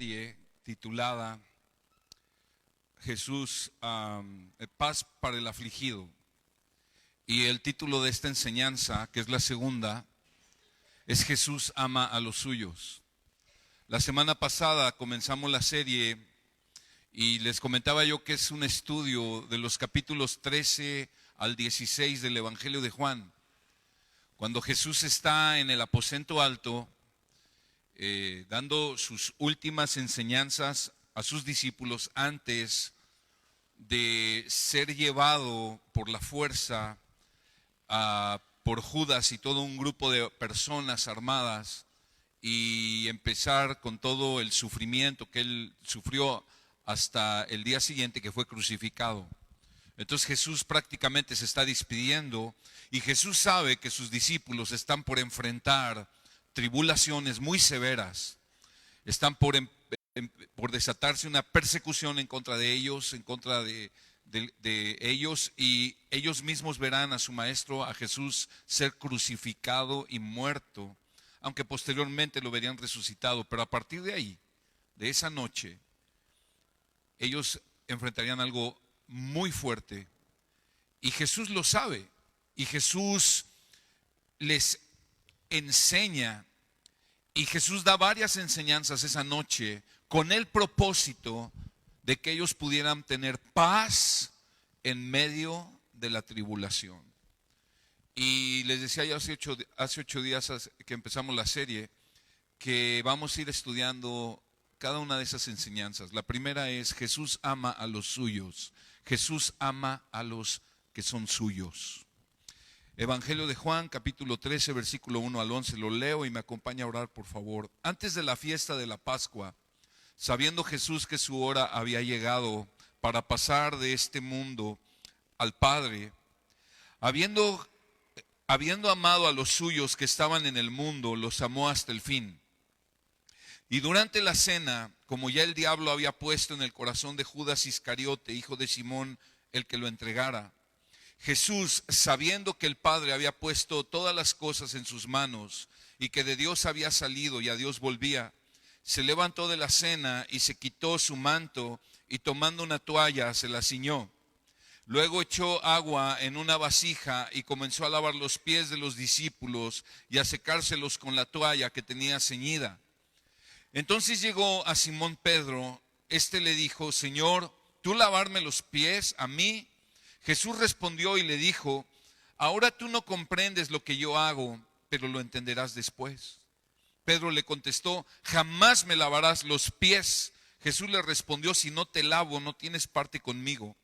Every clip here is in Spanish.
serie titulada Jesús, paz para el afligido. Y el título de esta enseñanza, que es la segunda, es Jesús ama a los suyos. La semana pasada comenzamos la serie y les comentaba yo que es un estudio de los capítulos 13 al 16 del Evangelio de Juan. Cuando Jesús está en el aposento alto, dando sus últimas enseñanzas a sus discípulos antes de ser llevado por la fuerza por Judas y todo un grupo de personas armadas y empezar con todo el sufrimiento que él sufrió hasta el día siguiente que fue crucificado. Entonces Jesús prácticamente se está despidiendo y Jesús sabe que sus discípulos están por enfrentar tribulaciones muy severas, están por desatarse una persecución en contra de ellos, de ellos, y ellos mismos verán a su maestro, a Jesús, ser crucificado y muerto, aunque posteriormente lo verían resucitado. Pero a partir de ahí, de esa noche, ellos enfrentarían algo muy fuerte y Jesús lo sabe, y Jesús les enseña, y Jesús da varias enseñanzas esa noche con el propósito de que ellos pudieran tener paz en medio de la tribulación. Y les decía ya hace 8 días que empezamos la serie, que vamos a ir estudiando cada una de esas enseñanzas. La primera es: Jesús ama a los suyos. Jesús ama a los que son suyos. Evangelio de Juan, capítulo 13, versículo 1 al 11. Lo leo y me acompaña a orar, por favor. Antes de la fiesta de la Pascua, sabiendo Jesús que su hora había llegado para pasar de este mundo al Padre, habiendo amado a los suyos que estaban en el mundo, los amó hasta el fin. Y durante la cena, como ya el diablo había puesto en el corazón de Judas Iscariote, hijo de Simón, el que lo entregara, Jesús, sabiendo que el Padre había puesto todas las cosas en sus manos y que de Dios había salido y a Dios volvía, se levantó de la cena y se quitó su manto y tomando una toalla se la ciñó. Luego echó agua en una vasija y comenzó a lavar los pies de los discípulos y a secárselos con la toalla que tenía ceñida. Entonces llegó a Simón Pedro. Este le dijo: Señor, ¿tú lavarme los pies a mí? Jesús respondió y le dijo: ahora tú no comprendes lo que yo hago, pero lo entenderás después. Pedro le contestó: jamás me lavarás los pies. Jesús le respondió: si no te lavo, no tienes parte conmigo.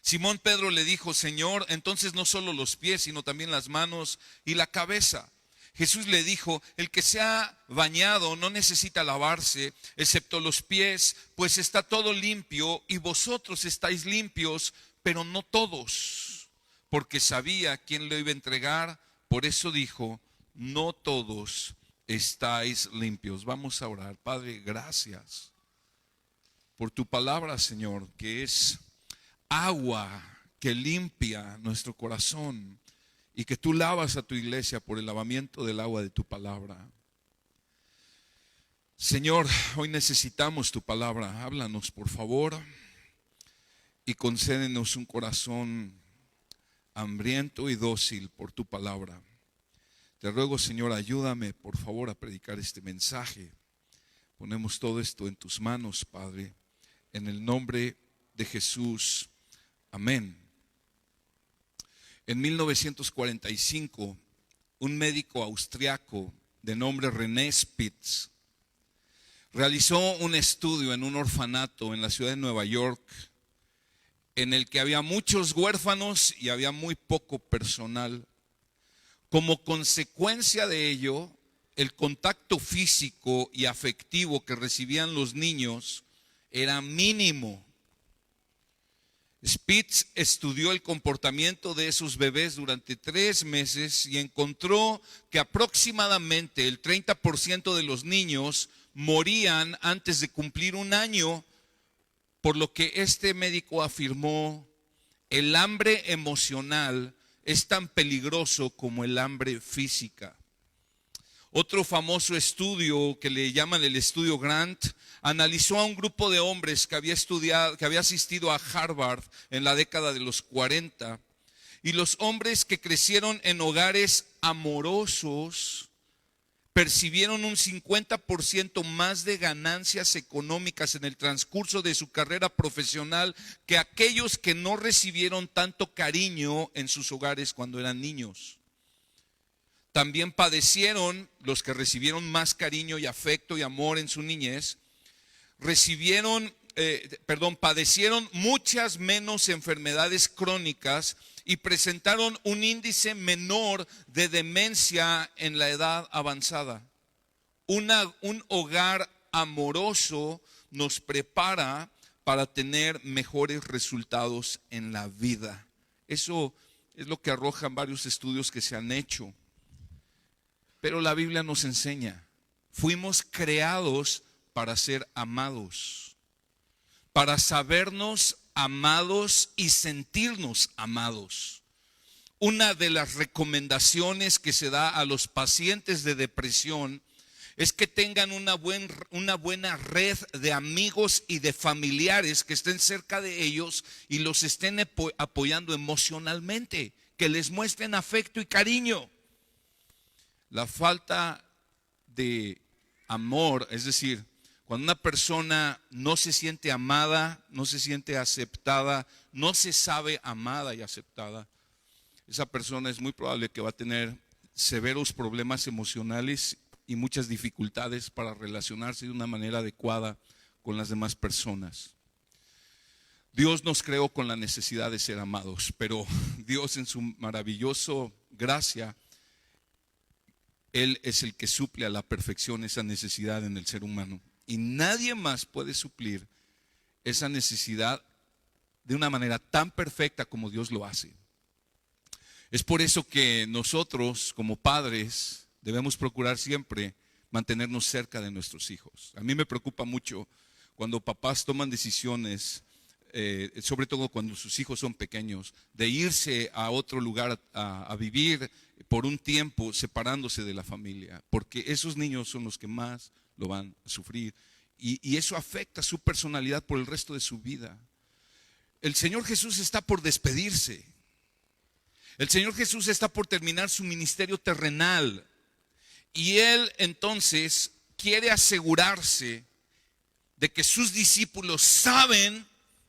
Simón Pedro le dijo: Señor, entonces no solo los pies, sino también las manos y la cabeza. Jesús le dijo: el que se ha bañado no necesita lavarse, excepto los pies, pues está todo limpio, y vosotros estáis limpios, pero no todos. Porque sabía quién lo iba a entregar, por eso dijo: no todos estáis limpios. Vamos a orar. Padre, gracias por tu palabra, Señor, que es agua que limpia nuestro corazón, y que tú lavas a tu iglesia por el lavamiento del agua de tu palabra. Señor, hoy necesitamos tu palabra. Háblanos, por favor, y concédenos un corazón hambriento y dócil por tu palabra. Te ruego, Señor, ayúdame, por favor, a predicar este mensaje. Ponemos todo esto en tus manos, Padre, en el nombre de Jesús. Amén. En 1945, un médico austriaco de nombre René Spitz realizó un estudio en un orfanato en la ciudad de Nueva York, en el que había muchos huérfanos y había muy poco personal. Como consecuencia de ello, el contacto físico y afectivo que recibían los niños era mínimo. Spitz estudió el comportamiento de esos bebés durante 3 meses y encontró que aproximadamente el 30% de los niños morían antes de cumplir 1 año, por lo que este médico afirmó: el hambre emocional es tan peligroso como el hambre física. Otro famoso estudio que le llaman el estudio Grant analizó a un grupo de hombres que había asistido a Harvard en la década de los 40, y los hombres que crecieron en hogares amorosos percibieron un 50% más de ganancias económicas en el transcurso de su carrera profesional que aquellos que no recibieron tanto cariño en sus hogares cuando eran niños. También padecieron, los que recibieron más cariño y afecto y amor en su niñez, padecieron muchas menos enfermedades crónicas y presentaron un índice menor de demencia en la edad avanzada. Un hogar amoroso nos prepara para tener mejores resultados en la vida. Eso es lo que arrojan varios estudios que se han hecho. Pero la Biblia nos enseña, fuimos creados para ser amados, para sabernos amados y sentirnos amados. Una de las recomendaciones que se da a los pacientes de depresión es que tengan una buena red de amigos y de familiares que estén cerca de ellos y los estén apoyando emocionalmente, que les muestren afecto y cariño. La falta de amor, es decir, cuando una persona no se siente amada, no se siente aceptada, no se sabe amada y aceptada, esa persona es muy probable que va a tener severos problemas emocionales y muchas dificultades para relacionarse de una manera adecuada con las demás personas. Dios nos creó con la necesidad de ser amados, pero Dios en su maravillosa gracia, Él es el que suple a la perfección esa necesidad en el ser humano. Y nadie más puede suplir esa necesidad de una manera tan perfecta como Dios lo hace. Es por eso que nosotros como padres debemos procurar siempre mantenernos cerca de nuestros hijos. A mí me preocupa mucho cuando papás toman decisiones, sobre todo cuando sus hijos son pequeños, de irse a otro lugar a vivir por un tiempo separándose de la familia, porque esos niños son los que más lo van a sufrir y eso afecta su personalidad por el resto de su vida. El Señor Jesús está por despedirse. El Señor Jesús está por terminar su ministerio terrenal y Él entonces quiere asegurarse de que sus discípulos saben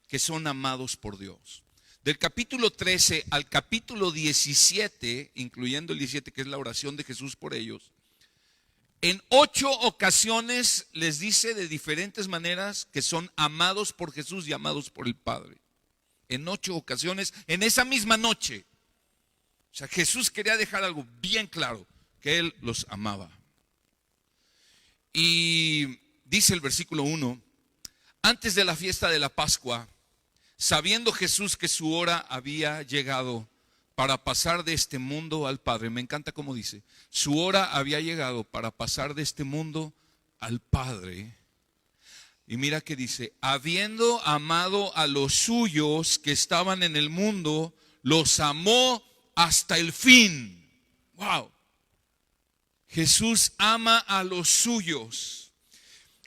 que son amados por Dios. Del capítulo 13 al capítulo 17, incluyendo el 17 que es la oración de Jesús por ellos, en 8 ocasiones les dice de diferentes maneras que son amados por Jesús y amados por el Padre. En 8 ocasiones, en esa misma noche. O sea, Jesús quería dejar algo bien claro, que Él los amaba. Y dice el versículo 1, antes de la fiesta de la Pascua, sabiendo Jesús que su hora había llegado para pasar de este mundo al Padre. Me encanta cómo dice, su hora había llegado para pasar de este mundo al Padre. Y mira que dice, habiendo amado a los suyos que estaban en el mundo, los amó hasta el fin. Wow. Jesús ama a los suyos.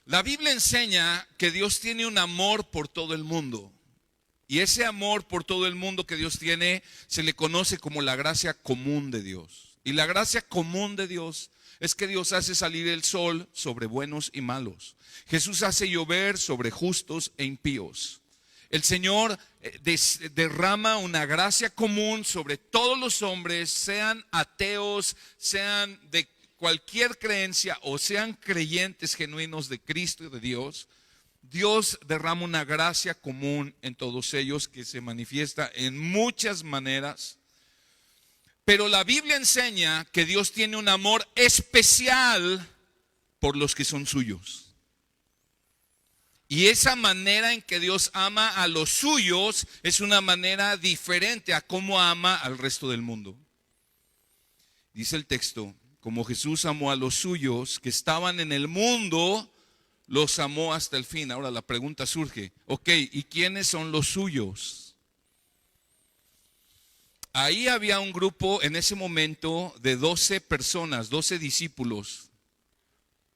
La Biblia enseña que Dios tiene un amor por todo el mundo. Y ese amor por todo el mundo que Dios tiene se le conoce como la gracia común de Dios. Y la gracia común de Dios es que Dios hace salir el sol sobre buenos y malos. Jesús hace llover sobre justos e impíos. El Señor derrama una gracia común sobre todos los hombres, sean ateos, sean de cualquier creencia o sean creyentes genuinos de Cristo y de Dios. Dios derrama una gracia común en todos ellos que se manifiesta en muchas maneras. Pero la Biblia enseña que Dios tiene un amor especial por los que son suyos. Y esa manera en que Dios ama a los suyos es una manera diferente a cómo ama al resto del mundo. Dice el texto, como Jesús amó a los suyos que estaban en el mundo, los amó hasta el fin. Ahora la pregunta surge, ok, ¿y quiénes son los suyos? ahí había un grupo en ese momento de 12 personas, 12 discípulos,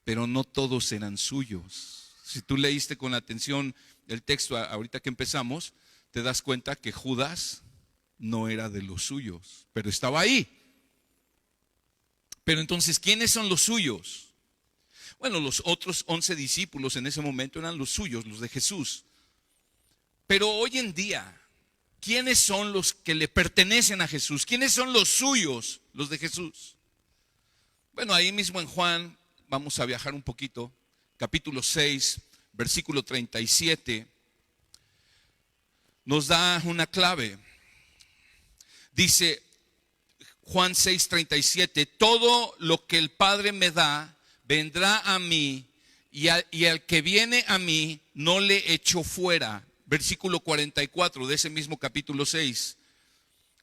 pero no todos eran suyos. Si tú leíste con atención el texto ahorita que empezamos, te das cuenta que Judas no era de los suyos, pero estaba ahí. Pero entonces, ¿quiénes son los suyos? Bueno, los otros 11 discípulos en ese momento eran los suyos, los de Jesús. Pero hoy en día, ¿quiénes son los que le pertenecen a Jesús? ¿Quiénes son los suyos, los de Jesús? Bueno, ahí mismo en Juan, vamos a viajar un poquito, capítulo 6, versículo 37, nos da una clave. Dice Juan 6:37, todo lo que el Padre me da vendrá a mí, y al que viene a mí no le echo fuera. Versículo 44 de ese mismo capítulo 6.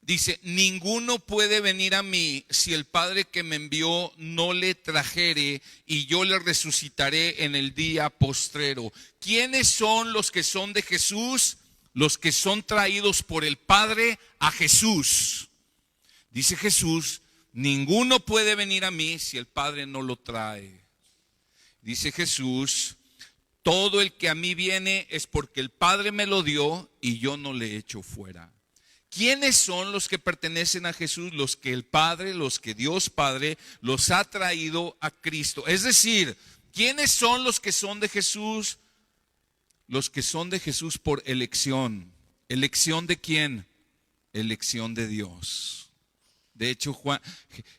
Dice, ninguno puede venir a mí si el Padre que me envió no le trajere, y yo le resucitaré en el día postrero. ¿Quiénes son los que son de Jesús? Los que son traídos por el Padre a Jesús. Dice Jesús, ninguno puede venir a mí si el Padre no lo trae. Dice Jesús, todo el que a mí viene es porque el Padre me lo dio y yo no le echo fuera. ¿Quiénes son los que pertenecen a Jesús? Los que el Padre, los que Dios Padre los ha traído a Cristo. Es decir, ¿quiénes son los que son de Jesús? Los que son de Jesús por elección. ¿Elección de quién? Elección de Dios. De hecho,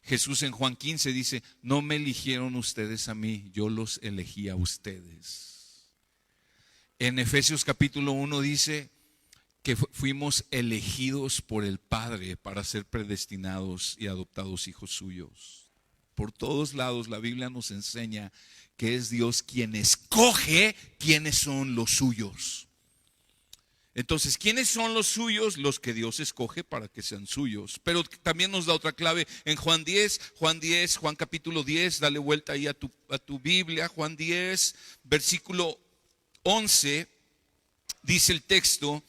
Jesús en Juan 15 dice, no me eligieron ustedes a mí, yo los elegí a ustedes. En Efesios capítulo 1 dice que fuimos elegidos por el Padre para ser predestinados y adoptados hijos suyos. Por todos lados la Biblia nos enseña que es Dios quien escoge quiénes son los suyos. Entonces, ¿quiénes son los suyos? Los que Dios escoge para que sean suyos. Pero también nos da otra clave en Juan capítulo 10, dale vuelta ahí a tu Biblia, Juan 10, versículo 11, dice el texto,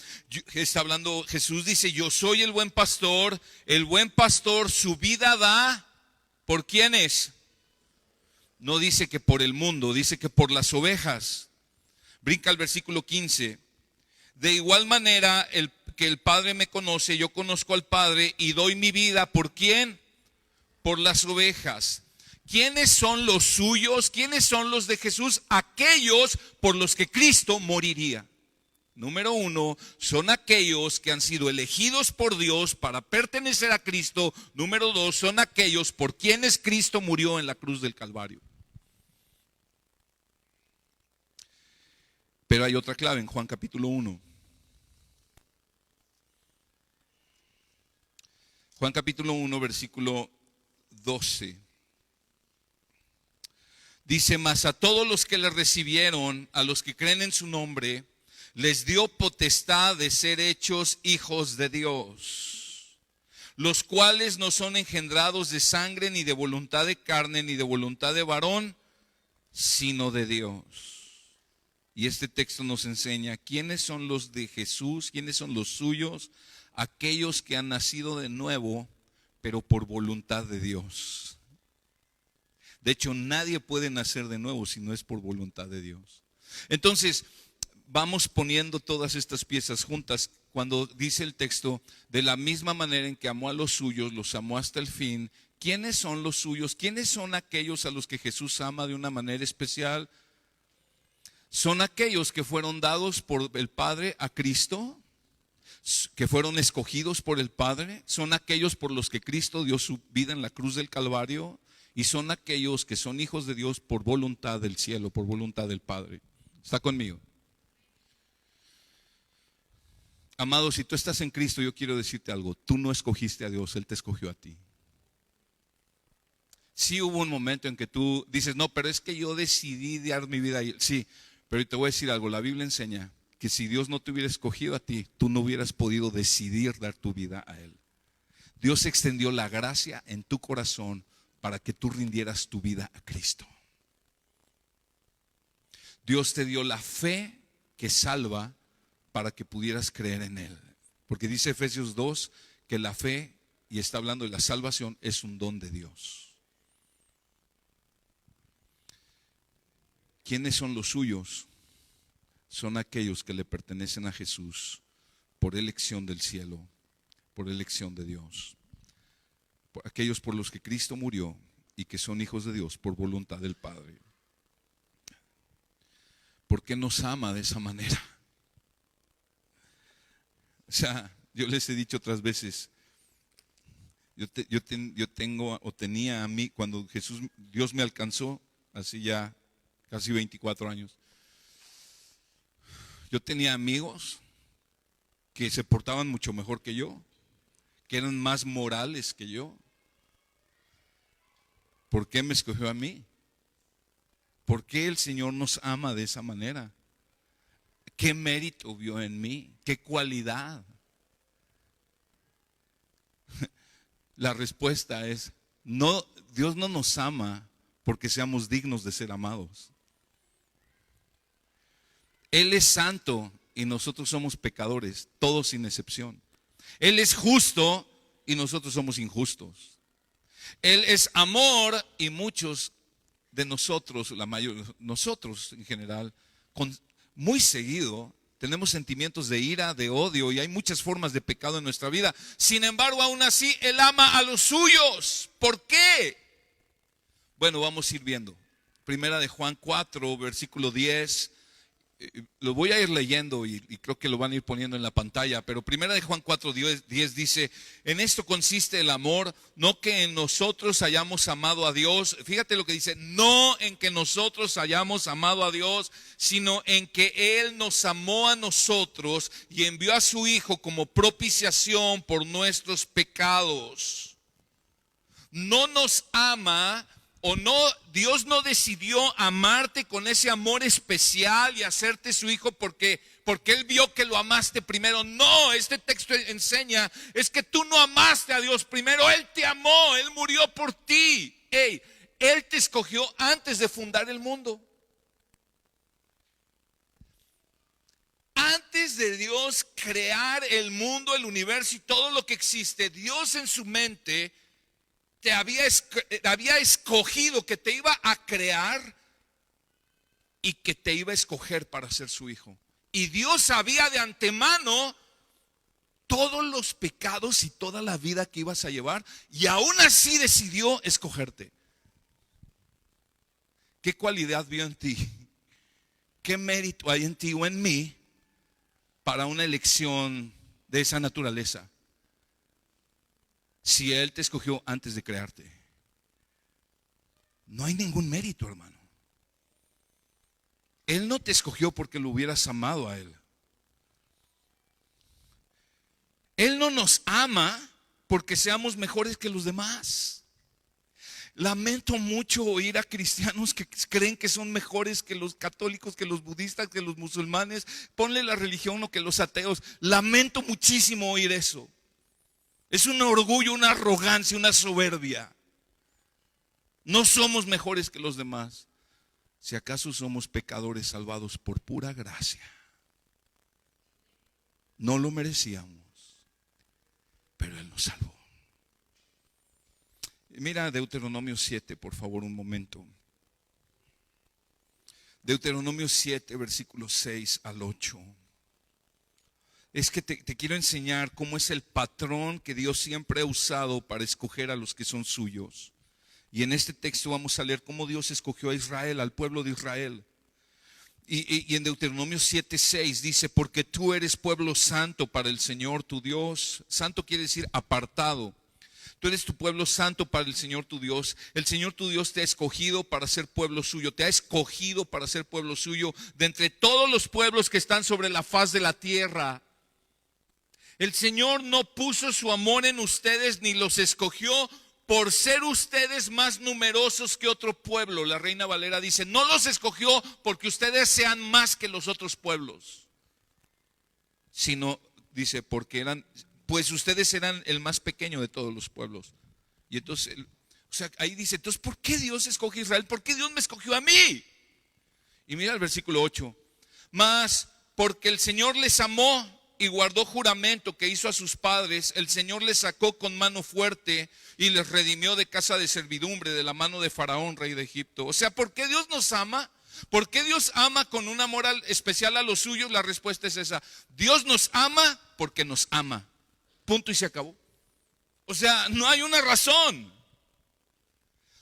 está hablando Jesús, dice, yo soy el buen pastor su vida da, ¿por quiénes? No dice que por el mundo, dice que por las ovejas. Brinca al versículo 15. De igual manera, que el Padre me conoce, yo conozco al Padre y doy mi vida, ¿por quién? Por las ovejas. ¿Quiénes son los suyos? ¿Quiénes son los de Jesús? Aquellos por los que Cristo moriría. Número 1, son aquellos que han sido elegidos por Dios para pertenecer a Cristo. Número 2, son aquellos por quienes Cristo murió en la cruz del Calvario. Pero hay otra clave en Juan capítulo 1. Juan capítulo 1, versículo 12. Dice, mas a todos los que le recibieron, a los que creen en su nombre, les dio potestad de ser hechos hijos de Dios, los cuales no son engendrados de sangre, ni de voluntad de carne, ni de voluntad de varón, sino de Dios. Y este texto nos enseña quiénes son los de Jesús, quiénes son los suyos, aquellos que han nacido de nuevo, pero por voluntad de Dios. De hecho, nadie puede nacer de nuevo si no es por voluntad de Dios. Entonces, vamos poniendo todas estas piezas juntas. Cuando dice el texto, de la misma manera en que amó a los suyos, los amó hasta el fin. ¿Quiénes son los suyos? ¿Quiénes son aquellos a los que Jesús ama de una manera especial? Son aquellos que fueron dados por el Padre a Cristo, que fueron escogidos por el Padre, son aquellos por los que Cristo dio su vida en la cruz del Calvario, y son aquellos que son hijos de Dios por voluntad del cielo, por voluntad del Padre. ¿Está conmigo? Amado, si tú estás en Cristo, yo quiero decirte algo, tú no escogiste a Dios, Él te escogió a ti. Sí hubo un momento en que tú dices, no, pero es que yo decidí dar mi vida a Él. Sí, pero te voy a decir algo, la Biblia enseña que si Dios no te hubiera escogido a ti, tú no hubieras podido decidir dar tu vida a Él. Dios extendió la gracia en tu corazón para que tú rindieras tu vida a Cristo. Dios te dio la fe que salva para que pudieras creer en Él. Porque dice Efesios 2 que la fe y está hablando de la salvación, es un don de Dios. ¿Quiénes son los suyos? Son aquellos que le pertenecen a Jesús por elección del cielo, por elección de Dios. Por aquellos por los que Cristo murió y que son hijos de Dios por voluntad del Padre. ¿Por qué nos ama de esa manera? O sea, yo les he dicho otras veces, yo tengo o tenía a mí, cuando Dios me alcanzó, así ya casi 24 años, yo tenía amigos que se portaban mucho mejor que yo, que eran más morales que yo. ¿Por qué me escogió a mí? ¿Por qué el Señor nos ama de esa manera? ¿Qué mérito vio en mí? ¿Qué cualidad? La respuesta es, no, Dios no nos ama porque seamos dignos de ser amados. Él es santo y nosotros somos pecadores, todos sin excepción. Él es justo y nosotros somos injustos. Él es amor y muchos de nosotros, la mayoría, nosotros en general, muy seguido tenemos sentimientos de ira, de odio, y hay muchas formas de pecado en nuestra vida. Sin embargo, aún así, Él ama a los suyos. ¿Por qué? Bueno, vamos a ir viendo. Primera de Juan 4, versículo 10. Lo voy a ir leyendo y creo que lo van a ir poniendo en la pantalla, pero primera de Juan 4, 10 dice: en esto consiste el amor, no que en nosotros hayamos amado a Dios. Fíjate lo que dice: no en que nosotros hayamos amado a Dios, sino en que Él nos amó a nosotros y envió a su Hijo como propiciación por nuestros pecados. No nos ama, o no, Dios no decidió amarte con ese amor especial y hacerte su hijo porque Él vio que lo amaste primero. No, este texto enseña es que tú no amaste a Dios primero. Él te amó, Él murió por ti. Él te escogió antes de fundar el mundo. Antes de Dios crear el mundo, el universo y todo lo que existe, Dios en su mente te había escogido, que te iba a crear y que te iba a escoger para ser su hijo. Y Dios sabía de antemano todos los pecados y toda la vida que ibas a llevar, y aún así decidió escogerte. ¿Qué cualidad vio en ti? ¿Qué mérito hay en ti o en mí para una elección de esa naturaleza? Si Él te escogió antes de crearte, no hay ningún mérito, hermano. Él no te escogió porque lo hubieras amado a Él. Él no nos ama porque seamos mejores que los demás. Lamento mucho oír a cristianos que creen que son mejores que los católicos, que los budistas, que los musulmanes. Ponle la religión o que los ateos. Lamento muchísimo oír eso. Es un orgullo, una arrogancia, una soberbia. No somos mejores que los demás. Si acaso somos pecadores salvados por pura gracia. No lo merecíamos, pero Él nos salvó. Mira Deuteronomio 7, por favor, un momento. Deuteronomio 7, versículos 6 al 8. Es que te quiero enseñar cómo es el patrón que Dios siempre ha usado para escoger a los que son suyos. Y en este texto vamos a leer cómo Dios escogió a Israel, al pueblo de Israel. Y en Deuteronomio 7:6 dice: porque tú eres pueblo santo para el Señor tu Dios. Santo quiere decir apartado. Tú eres tu pueblo santo para el Señor tu Dios. El Señor tu Dios te ha escogido para ser pueblo suyo. Te ha escogido para ser pueblo suyo de entre todos los pueblos que están sobre la faz de la tierra. El Señor no puso su amor en ustedes ni los escogió por ser ustedes más numerosos que otro pueblo. La Reina Valera dice: no los escogió porque ustedes sean más que los otros pueblos, sino, dice, porque pues ustedes eran el más pequeño de todos los pueblos. Y entonces, ahí dice: entonces, ¿por qué Dios escogió a Israel? ¿Por qué Dios me escogió a mí? Y mira el versículo 8. Mas porque el Señor les amó. y guardó juramento que hizo a sus padres, el Señor les sacó con mano fuerte y les redimió de casa de servidumbre, de la mano de Faraón, rey de Egipto. O sea, ¿por qué Dios nos ama? ¿Por qué Dios ama con un amor especial a los suyos? La respuesta es esa. Dios nos ama porque nos ama. Punto y se acabó. O sea, no hay una razón.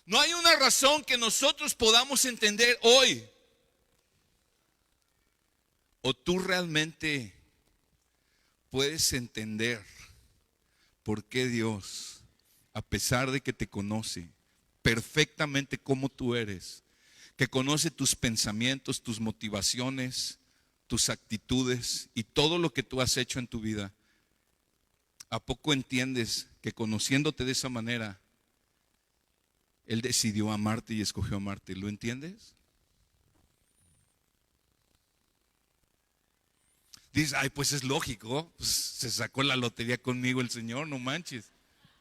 No hay una razón que nosotros podamos entender hoy. ¿O tú realmente puedes entender por qué Dios, a pesar de que te conoce perfectamente como tú eres, que conoce tus pensamientos, tus motivaciones, tus actitudes y todo lo que tú has hecho en tu vida, ¿a poco entiendes que conociéndote de esa manera, Él decidió amarte y escogió amarte? ¿Lo entiendes? Dices, ay, pues es lógico, pues se sacó la lotería conmigo el Señor, no manches.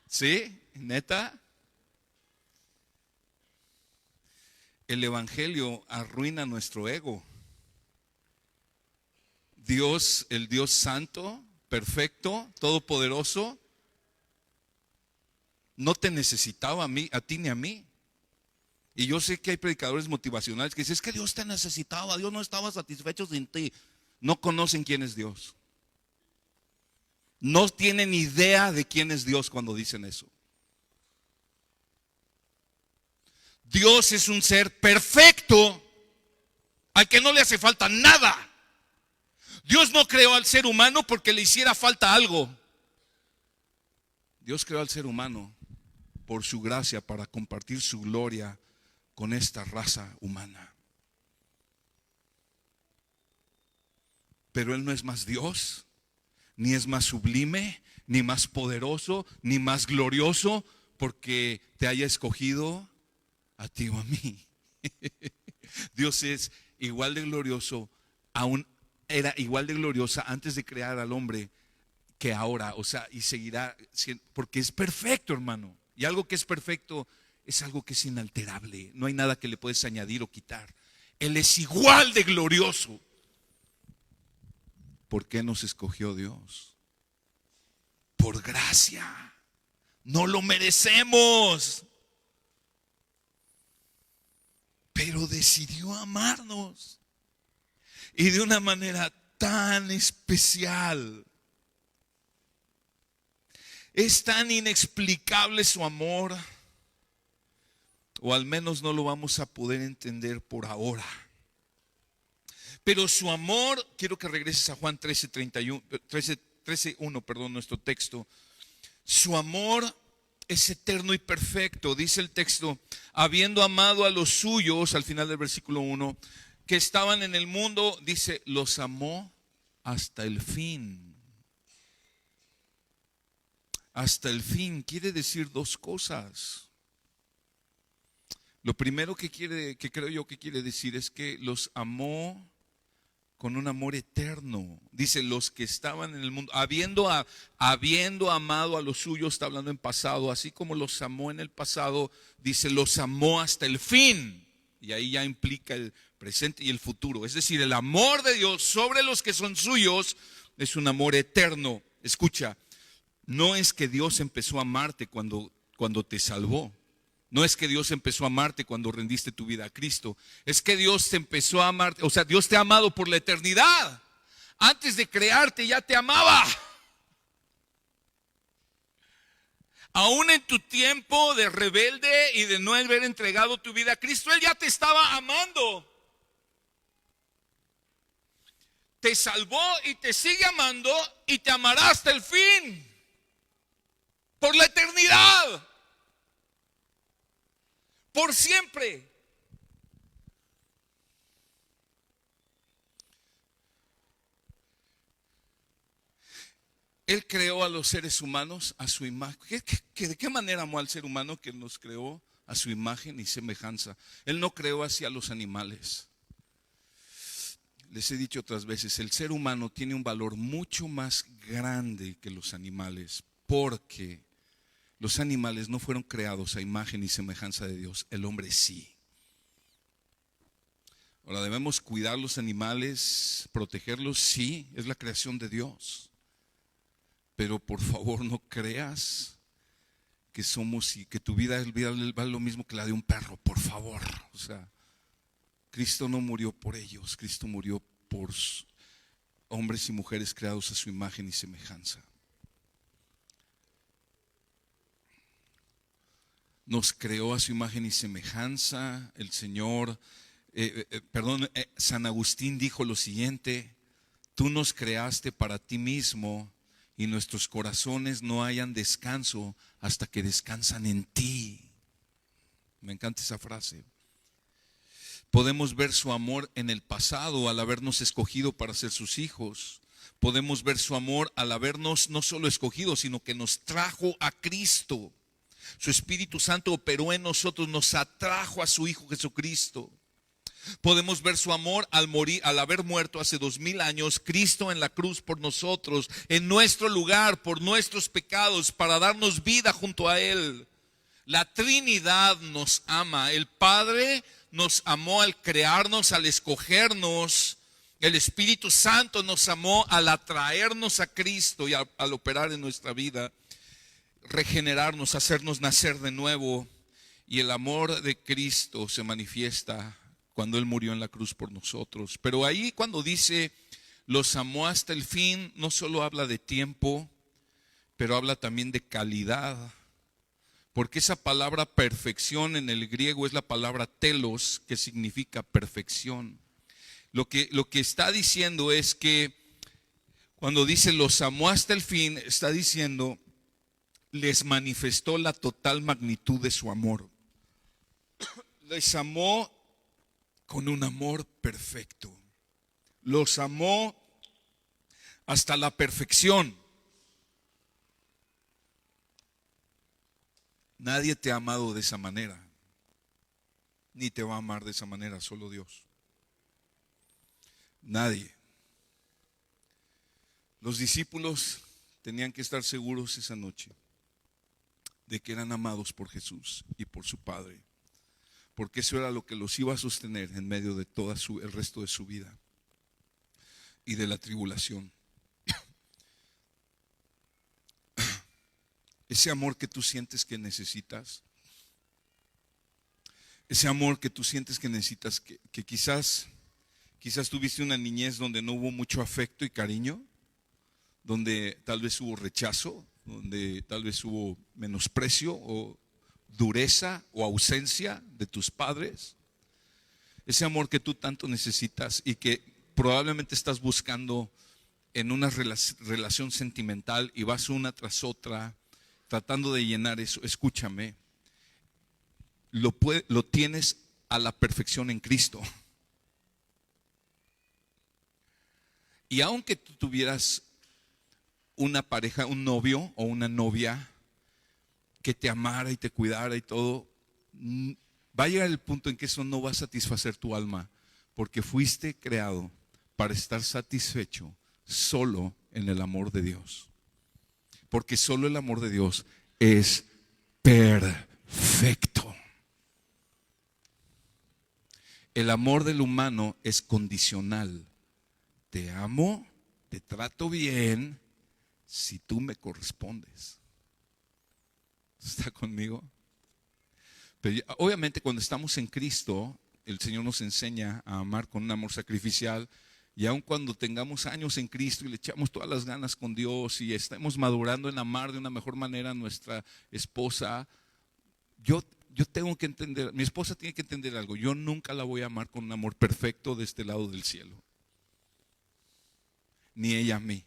¿Sí? ¿Neta? El evangelio arruina nuestro ego. Dios, el Dios santo, perfecto, todopoderoso, no te necesitaba a ti ni a mí. Y yo sé que hay predicadores motivacionales que dicen, es que Dios te necesitaba, Dios no estaba satisfecho sin ti. No conocen quién es Dios. No tienen idea de quién es Dios cuando dicen eso. Dios es un ser perfecto al que no le hace falta nada. Dios no creó al ser humano porque le hiciera falta algo. Dios creó al ser humano por su gracia para compartir su gloria con esta raza humana. Pero Él no es más Dios, ni es más sublime, ni más poderoso, ni más glorioso porque te haya escogido a ti o a mí. Dios es igual de glorioso, aún era igual de gloriosa antes de crear al hombre que ahora, o sea, y seguirá siendo, porque es perfecto, hermano. Y algo que es perfecto es algo que es inalterable, no hay nada que le puedes añadir o quitar. Él es igual de glorioso. ¿Por qué nos escogió Dios? Por gracia. No lo merecemos, pero decidió amarnos y de una manera tan especial. Es tan inexplicable su amor, o al menos no lo vamos a poder entender por ahora. Pero su amor, quiero que regreses a Juan 13:1, perdón, nuestro texto. Su amor es eterno y perfecto, dice el texto, habiendo amado a los suyos, al final del versículo 1, que estaban en el mundo, dice, los amó hasta el fin. Hasta el fin quiere decir dos cosas. Lo primero que creo yo que quiere decir es que los amó con un amor eterno. Dice, los que estaban en el mundo, habiendo amado a los suyos, está hablando en pasado, así como los amó en el pasado, dice, los amó hasta el fin. Y ahí ya implica el presente y el futuro. Es decir, el amor de Dios sobre los que son suyos es un amor eterno. Escucha, no es que Dios empezó a amarte cuando te salvó. No es que Dios empezó a amarte cuando rendiste tu vida a Cristo. Es que Dios te empezó a amar, o sea, Dios te ha amado por la eternidad. Antes de crearte ya te amaba. Aún en tu tiempo de rebelde y de no haber entregado tu vida a Cristo, Él ya te estaba amando. Te salvó y te sigue amando y te amará hasta el fin. Por la eternidad. Por siempre. Él creó a los seres humanos a su imagen. ¿De qué manera amó al ser humano que nos creó a su imagen y semejanza? Él no creó así a los animales. Les he dicho otras veces, el ser humano tiene un valor mucho más grande que los animales, porque los animales no fueron creados a imagen y semejanza de Dios, el hombre sí. Ahora, debemos cuidar los animales, protegerlos, sí, es la creación de Dios. Pero por favor no creas que somos y que tu vida vale lo mismo que la de un perro, por favor. O sea, Cristo no murió por ellos, Cristo murió por hombres y mujeres creados a su imagen y semejanza. Nos creó a su imagen y semejanza. El Señor, San Agustín dijo lo siguiente: tú nos creaste para ti mismo y nuestros corazones no hallan descanso hasta que descansan en ti. Me encanta esa frase. Podemos ver su amor en el pasado al habernos escogido para ser sus hijos. Podemos ver su amor al habernos no solo escogido, sino que nos trajo a Cristo. Su Espíritu Santo operó en nosotros, nos atrajo a su Hijo Jesucristo. Podemos ver su amor al morir, al haber muerto hace 2000 años, Cristo en la cruz por nosotros, en nuestro lugar, por nuestros pecados, para darnos vida junto a Él. La Trinidad nos ama. El Padre nos amó al crearnos, al escogernos. El Espíritu Santo nos amó al atraernos a Cristo y al operar en nuestra vida, regenerarnos, hacernos nacer de nuevo. Y el amor de Cristo se manifiesta cuando Él murió en la cruz por nosotros. Pero ahí cuando dice los amó hasta el fin, no solo habla de tiempo, pero habla también de calidad. Porque esa palabra perfección en el griego es la palabra telos, que significa perfección. Lo que está diciendo es que cuando dice los amó hasta el fin, está diciendo les manifestó la total magnitud de su amor. Les amó con un amor perfecto. Los amó hasta la perfección. Nadie te ha amado de esa manera, ni te va a amar de esa manera, solo Dios. Nadie. Los discípulos tenían que estar seguros esa noche de que eran amados por Jesús y por su Padre, porque eso era lo que los iba a sostener en medio de todo el resto de su vida y de la tribulación. Ese amor que tú sientes que necesitas, ese amor que tú sientes que necesitas, que quizás tuviste una niñez donde no hubo mucho afecto y cariño, donde tal vez hubo rechazo, donde tal vez hubo menosprecio o dureza o ausencia de tus padres. Ese amor que tú tanto necesitas y que probablemente estás buscando en una relación sentimental y vas una tras otra tratando de llenar eso. Escúchame, lo tienes a la perfección en Cristo. Y aunque tú tuvieras una pareja, un novio o una novia que te amara y te cuidara y todo, va a llegar el punto en que eso no va a satisfacer tu alma, porque fuiste creado para estar satisfecho solo en el amor de Dios. Porque solo el amor de Dios es perfecto. El amor del humano es condicional. Te amo, te trato bien, si tú me correspondes. ¿Está conmigo? Pero obviamente cuando estamos en Cristo, el Señor nos enseña a amar con un amor sacrificial. Y aun cuando tengamos años en Cristo y le echamos todas las ganas con Dios y estemos madurando en amar de una mejor manera a nuestra esposa, yo tengo que entender, mi esposa tiene que entender algo: yo nunca la voy a amar con un amor perfecto de este lado del cielo, ni ella a mí.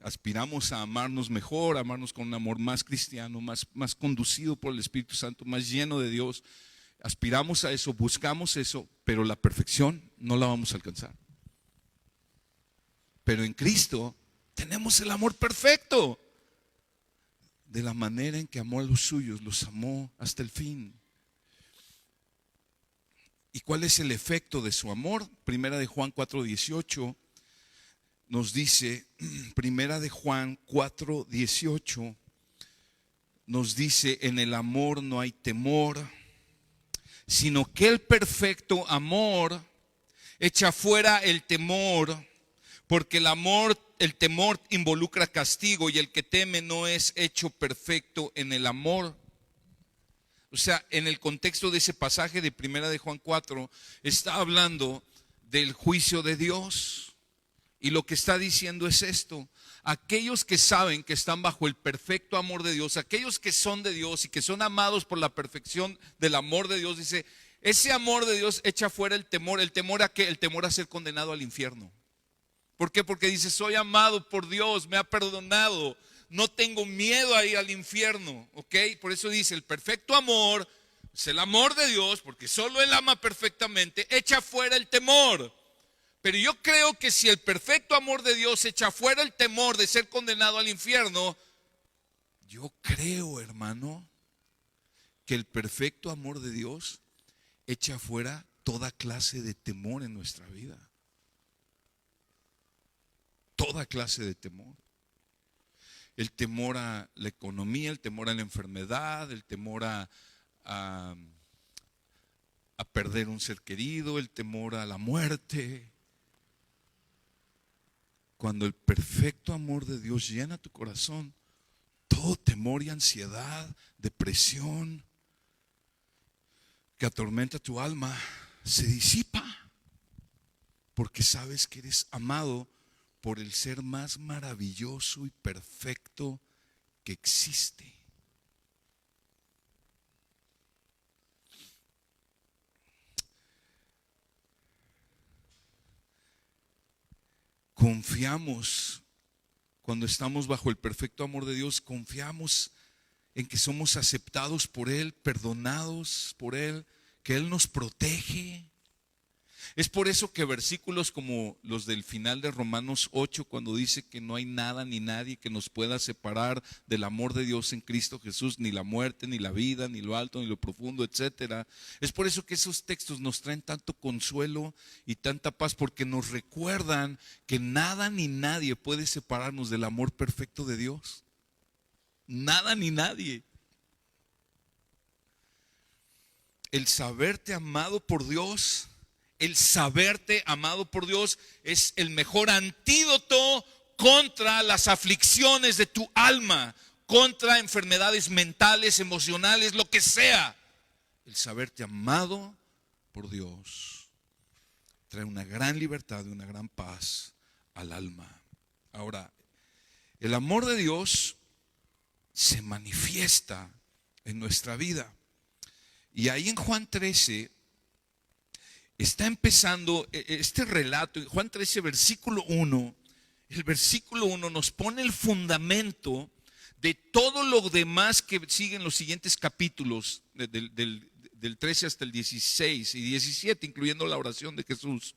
Aspiramos a amarnos mejor, a amarnos con un amor más cristiano, más conducido por el Espíritu Santo, más lleno de Dios. Aspiramos a eso, buscamos eso, pero la perfección no la vamos a alcanzar. Pero en Cristo tenemos el amor perfecto. De la manera en que amó a los suyos, los amó hasta el fin. ¿Y cuál es el efecto de su amor? Primera de Juan 4:18 nos dice, Primera de Juan 4:18 nos dice: en el amor no hay temor, sino que el perfecto amor echa fuera el temor, porque el temor involucra castigo y el que teme no es hecho perfecto en el amor. O sea, en el contexto de ese pasaje de Primera de Juan 4, está hablando del juicio de Dios. Y lo que está diciendo es esto: aquellos que saben que están bajo el perfecto amor de Dios, aquellos que son de Dios y que son amados por la perfección del amor de Dios, dice, ese amor de Dios echa fuera el temor. ¿El temor a qué? El temor a ser condenado al infierno. ¿Por qué? Porque dice, soy amado por Dios, me ha perdonado, no tengo miedo a ir al infierno, ¿ok? Por eso dice, el perfecto amor es el amor de Dios, porque solo Él ama perfectamente, echa fuera el temor. Pero yo creo que si el perfecto amor de Dios echa fuera el temor de ser condenado al infierno, yo creo, hermano, que el perfecto amor de Dios echa fuera toda clase de temor en nuestra vida. Toda clase de temor. El temor a la economía, el temor a la enfermedad, el temor a perder un ser querido, el temor a la muerte. Cuando el perfecto amor de Dios llena tu corazón, todo temor y ansiedad, depresión que atormenta tu alma, se disipa, porque sabes que eres amado por el ser más maravilloso y perfecto que existe. Confiamos, cuando estamos bajo el perfecto amor de Dios, confiamos en que somos aceptados por Él, perdonados por Él, que Él nos protege. Es por eso que versículos como los del final de Romanos 8, cuando dice que no hay nada ni nadie que nos pueda separar del amor de Dios en Cristo Jesús, ni la muerte, ni la vida, ni lo alto, ni lo profundo, etcétera. Es por eso que esos textos nos traen tanto consuelo y tanta paz, porque nos recuerdan que nada ni nadie puede separarnos del amor perfecto de Dios. Nada ni nadie. El saberte amado por Dios, el saberte amado por Dios es el mejor antídoto contra las aflicciones de tu alma, contra enfermedades mentales, emocionales, lo que sea. El saberte amado por Dios trae una gran libertad y una gran paz al alma. Ahora, el amor de Dios se manifiesta en nuestra vida. Y ahí en Juan 13 está empezando este relato. Juan 13, versículo 1. El versículo 1 nos pone el fundamento de todo lo demás que siguen los siguientes capítulos, del 13 hasta el 16 y 17, incluyendo la oración de Jesús.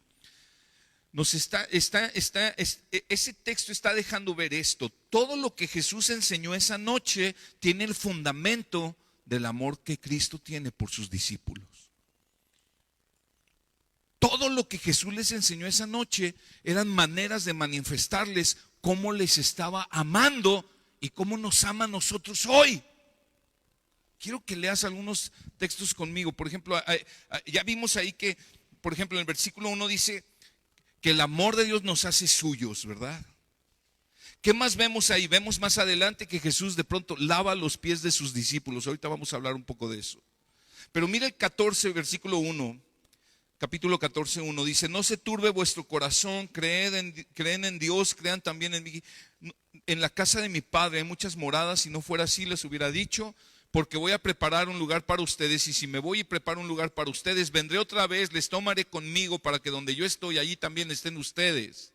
Ese texto está dejando ver esto. Todo lo que Jesús enseñó esa noche tiene el fundamento del amor que Cristo tiene por sus discípulos. Todo lo que Jesús les enseñó esa noche eran maneras de manifestarles cómo les estaba amando y cómo nos ama a nosotros hoy. Quiero que leas algunos textos conmigo. Por ejemplo, ya vimos ahí que, por ejemplo, en el versículo 1 dice que el amor de Dios nos hace suyos, ¿verdad? ¿Qué más vemos ahí? Vemos más adelante que Jesús de pronto lava los pies de sus discípulos. Ahorita vamos a hablar un poco de eso. Pero mira el 14, versículo 1. Capítulo 14, 1 dice: no se turbe vuestro corazón, creen en Dios, crean también en mí. En la casa de mi Padre hay muchas moradas, si no fuera así les hubiera dicho, porque voy a preparar un lugar para ustedes, y si me voy y preparo un lugar para ustedes, vendré otra vez, les tomaré conmigo, para que donde yo estoy, allí también estén ustedes.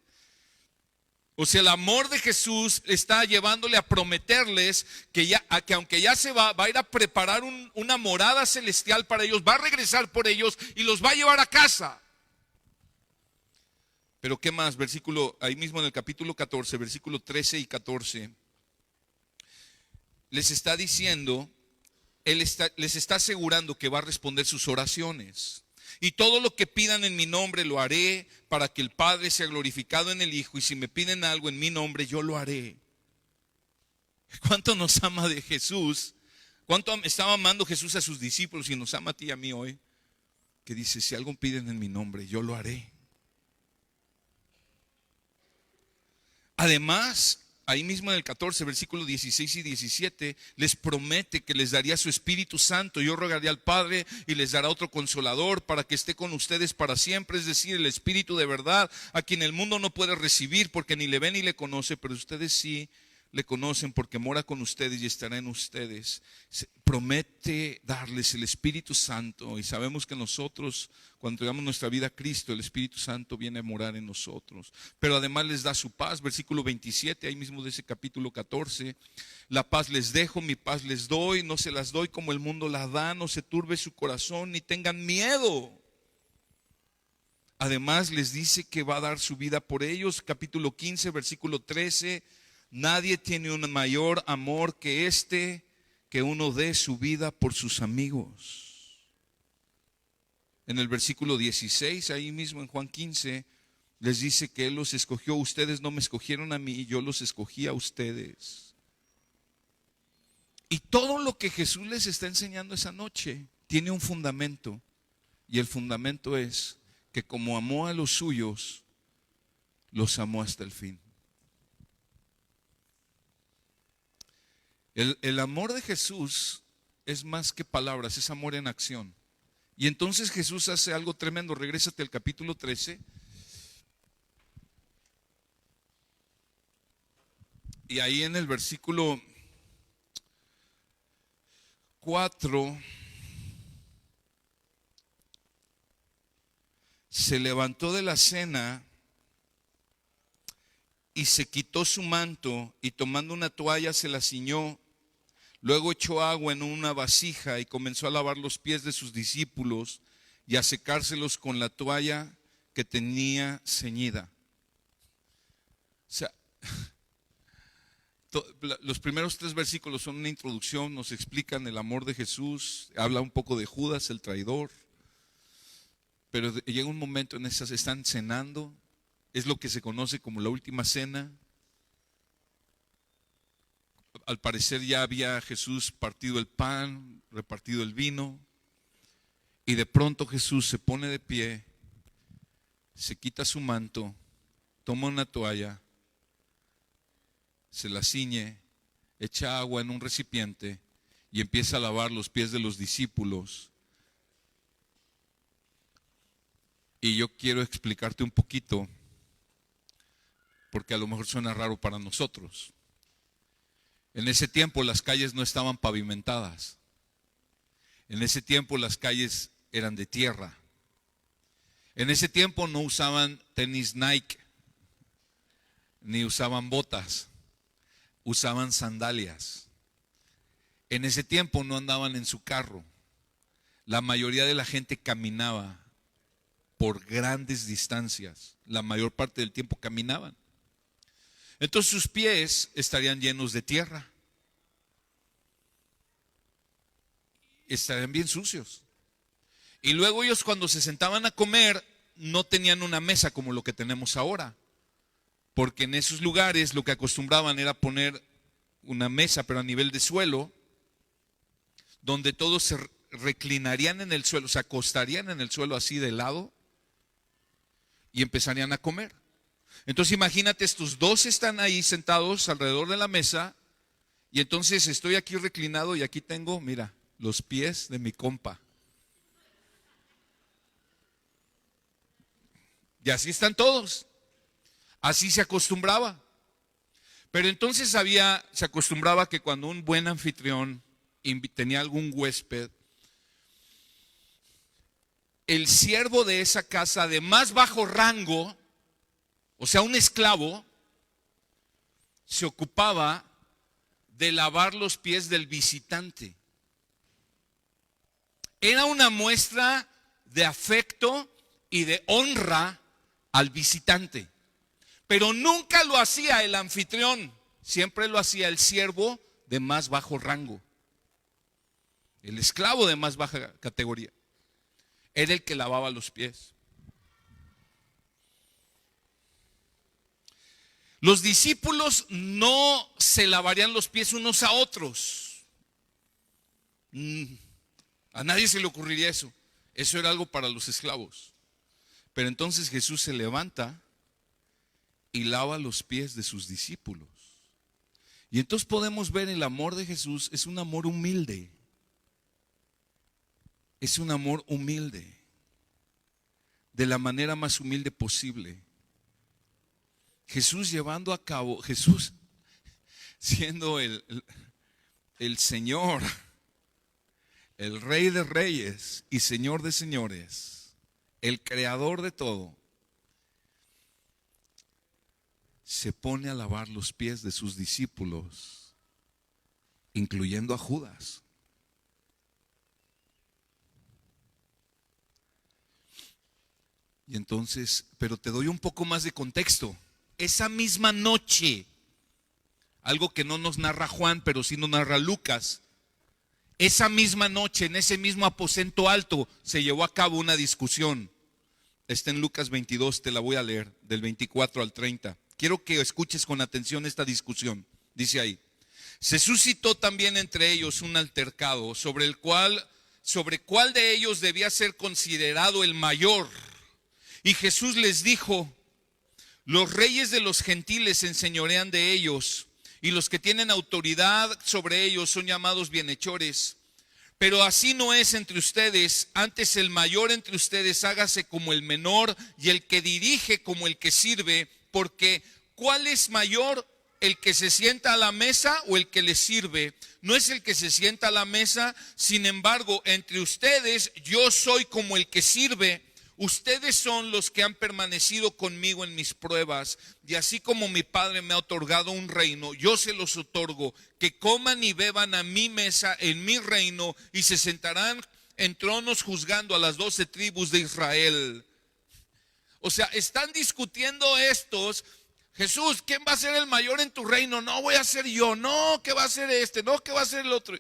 O sea, el amor de Jesús está llevándole a prometerles que aunque ya se va a ir a preparar una morada celestial para ellos, va a regresar por ellos y los va a llevar a casa. Pero ¿qué más? Ahí mismo en el capítulo 14, versículo 13 y 14, les está diciendo, les está asegurando que va a responder sus oraciones. Y todo lo que pidan en mi nombre lo haré, para que el Padre sea glorificado en el Hijo. Y si me piden algo en mi nombre, yo lo haré. ¿Cuánto nos ama de Jesús? ¿Cuánto estaba amando Jesús a sus discípulos y nos ama a ti y a mí hoy? que dice, si algo piden en mi nombre, yo lo haré. Además, ahí mismo en el 14, versículos 16 y 17, les promete que les daría su Espíritu Santo. Yo rogaría al Padre y les dará otro consolador para que esté con ustedes para siempre. Es decir, el Espíritu de verdad, a quien el mundo no puede recibir porque ni le ve ni le conoce, pero ustedes sí le conocen porque mora con ustedes y estará en ustedes. Promete darles el Espíritu Santo, y sabemos que nosotros, cuando entregamos nuestra vida a Cristo, el Espíritu Santo viene a morar en nosotros. Pero además les da su paz, versículo 27, ahí mismo de ese capítulo 14. La paz les dejo, mi paz les doy, no se las doy como el mundo la da, no se turbe su corazón ni tengan miedo. Además les dice que va a dar su vida por ellos, capítulo 15, versículo 13. Nadie tiene un mayor amor que este, que uno dé su vida por sus amigos. En el versículo 16, ahí mismo en Juan 15, les dice que Él los escogió. Ustedes no me escogieron a mí, yo los escogí a ustedes. Y todo lo que Jesús les está enseñando esa noche tiene un fundamento. Y el fundamento es que como amó a los suyos, los amó hasta el fin. El amor de Jesús es más que palabras, es amor en acción. Y entonces Jesús hace algo tremendo. Regrésate al capítulo 13. Y ahí en el versículo 4, se levantó de la cena y se quitó su manto y tomando una toalla se la ciñó. Luego echó agua en una vasija y comenzó a lavar los pies de sus discípulos y a secárselos con la toalla que tenía ceñida. O sea, los primeros 3 versículos son una introducción, nos explican el amor de Jesús, habla un poco de Judas, el traidor. Pero llega un momento en esas, están cenando, es lo que se conoce como la última cena. Al parecer ya había Jesús partido el pan, repartido el vino, y de pronto Jesús se pone de pie, se quita su manto, toma una toalla, se la ciñe, echa agua en un recipiente y empieza a lavar los pies de los discípulos. Y yo quiero explicarte un poquito, porque a lo mejor suena raro para nosotros. En ese tiempo las calles no estaban pavimentadas. En ese tiempo las calles eran de tierra. En ese tiempo no usaban tenis Nike, ni usaban botas, usaban sandalias. En ese tiempo no andaban en su carro. La mayoría de la gente caminaba por grandes distancias. La mayor parte del tiempo caminaban. Entonces sus pies estarían llenos de tierra. Estarían bien sucios. Y luego ellos cuando se sentaban a comer no tenían una mesa como lo que tenemos ahora. Porque en esos lugares lo que acostumbraban era poner una mesa, pero a nivel de suelo, donde todos se reclinarían en el suelo, se acostarían en el suelo así de lado y empezarían a comer. Entonces imagínate, estos dos están ahí sentados alrededor de la mesa y entonces estoy aquí reclinado y aquí tengo, mira, los pies de mi compa. Y así están todos. Así se acostumbraba. Pero entonces se acostumbraba que cuando un buen anfitrión tenía algún huésped, el siervo de esa casa de más bajo rango, o sea, un esclavo, se ocupaba de lavar los pies del visitante. Era una muestra de afecto y de honra al visitante. Pero nunca lo hacía el anfitrión, siempre lo hacía el siervo de más bajo rango. El esclavo de más baja categoría era el que lavaba los pies. Los discípulos no se lavarían los pies unos a otros. A nadie se le ocurriría eso. Eso era algo para los esclavos. Pero entonces Jesús se levanta y lava los pies de sus discípulos. Y entonces podemos ver el amor de Jesús es un amor humilde. Es un amor humilde, de la manera más humilde posible. Jesús llevando a cabo, Jesús siendo el Señor, el Rey de Reyes y Señor de Señores, el Creador de todo, se pone a lavar los pies de sus discípulos, incluyendo a Judas. Y entonces, pero te doy un poco más de contexto. Esa misma noche, algo que no nos narra Juan, pero sí nos narra Lucas, esa misma noche, en ese mismo aposento alto, se llevó a cabo una discusión. Está en Lucas 22, te la voy a leer, del 24 al 30. Quiero que escuches con atención esta discusión. Dice ahí: se suscitó también entre ellos un altercado sobre cuál de ellos debía ser considerado el mayor. Y Jesús les dijo: los reyes de los gentiles se enseñorean de ellos, y los que tienen autoridad sobre ellos son llamados bienhechores. Pero así no es entre ustedes. Antes el mayor entre ustedes hágase como el menor, y el que dirige como el que sirve. Porque ¿cuál es mayor, el que se sienta a la mesa o el que le sirve? No es el que se sienta a la mesa. Sin embargo, entre ustedes yo soy como el que sirve. Ustedes son los que han permanecido conmigo en mis pruebas, y así como mi Padre me ha otorgado un reino, yo se los otorgo, que coman y beban a mi mesa en mi reino, y se sentarán en tronos juzgando a las 12 tribus de Israel. O sea, están discutiendo estos: Jesús, ¿quién va a ser el mayor en tu reino? No, voy a ser yo. No, ¿qué va a ser este? No, ¿qué va a ser el otro?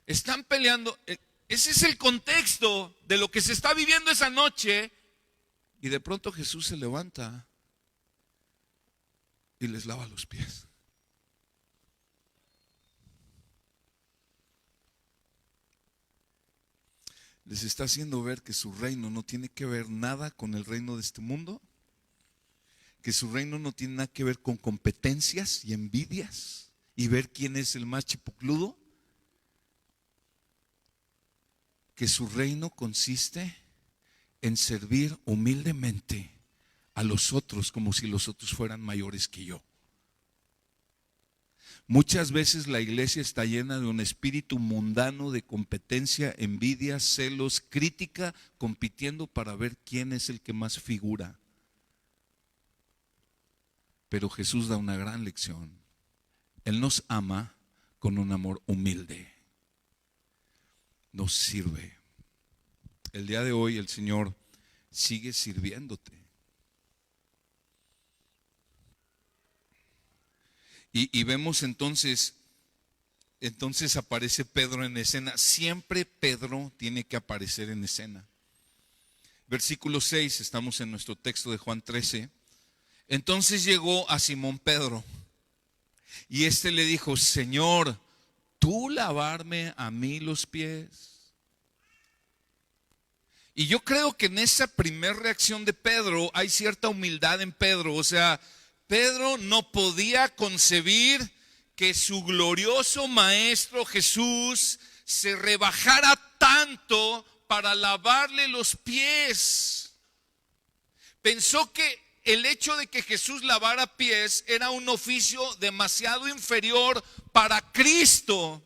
Están peleando. Ese es el contexto de lo que se está viviendo esa noche. Y de pronto Jesús se levanta y les lava los pies. Les está haciendo ver que su reino no tiene que ver nada con el reino de este mundo, que su reino no tiene nada que ver con competencias y envidias y ver quién es el más chipocludo, que su reino consiste en servir humildemente a los otros como si los otros fueran mayores que yo. Muchas veces la iglesia está llena de un espíritu mundano de competencia, envidia, celos, crítica, compitiendo para ver quién es el que más figura. Pero Jesús da una gran lección. Él nos ama con un amor humilde. Nos sirve. El día de hoy el Señor sigue sirviéndote. Y vemos entonces aparece Pedro en escena. Siempre Pedro tiene que aparecer en escena. Versículo 6, estamos en nuestro texto de Juan 13. Entonces llegó a Simón Pedro, y éste le dijo: Señor, ¿tú lavarme a mí los pies? Y yo creo que en esa primera reacción de Pedro hay cierta humildad en Pedro. O sea, Pedro no podía concebir que su glorioso maestro Jesús se rebajara tanto para lavarle los pies. Pensó que el hecho de que Jesús lavara pies era un oficio demasiado inferior para Cristo.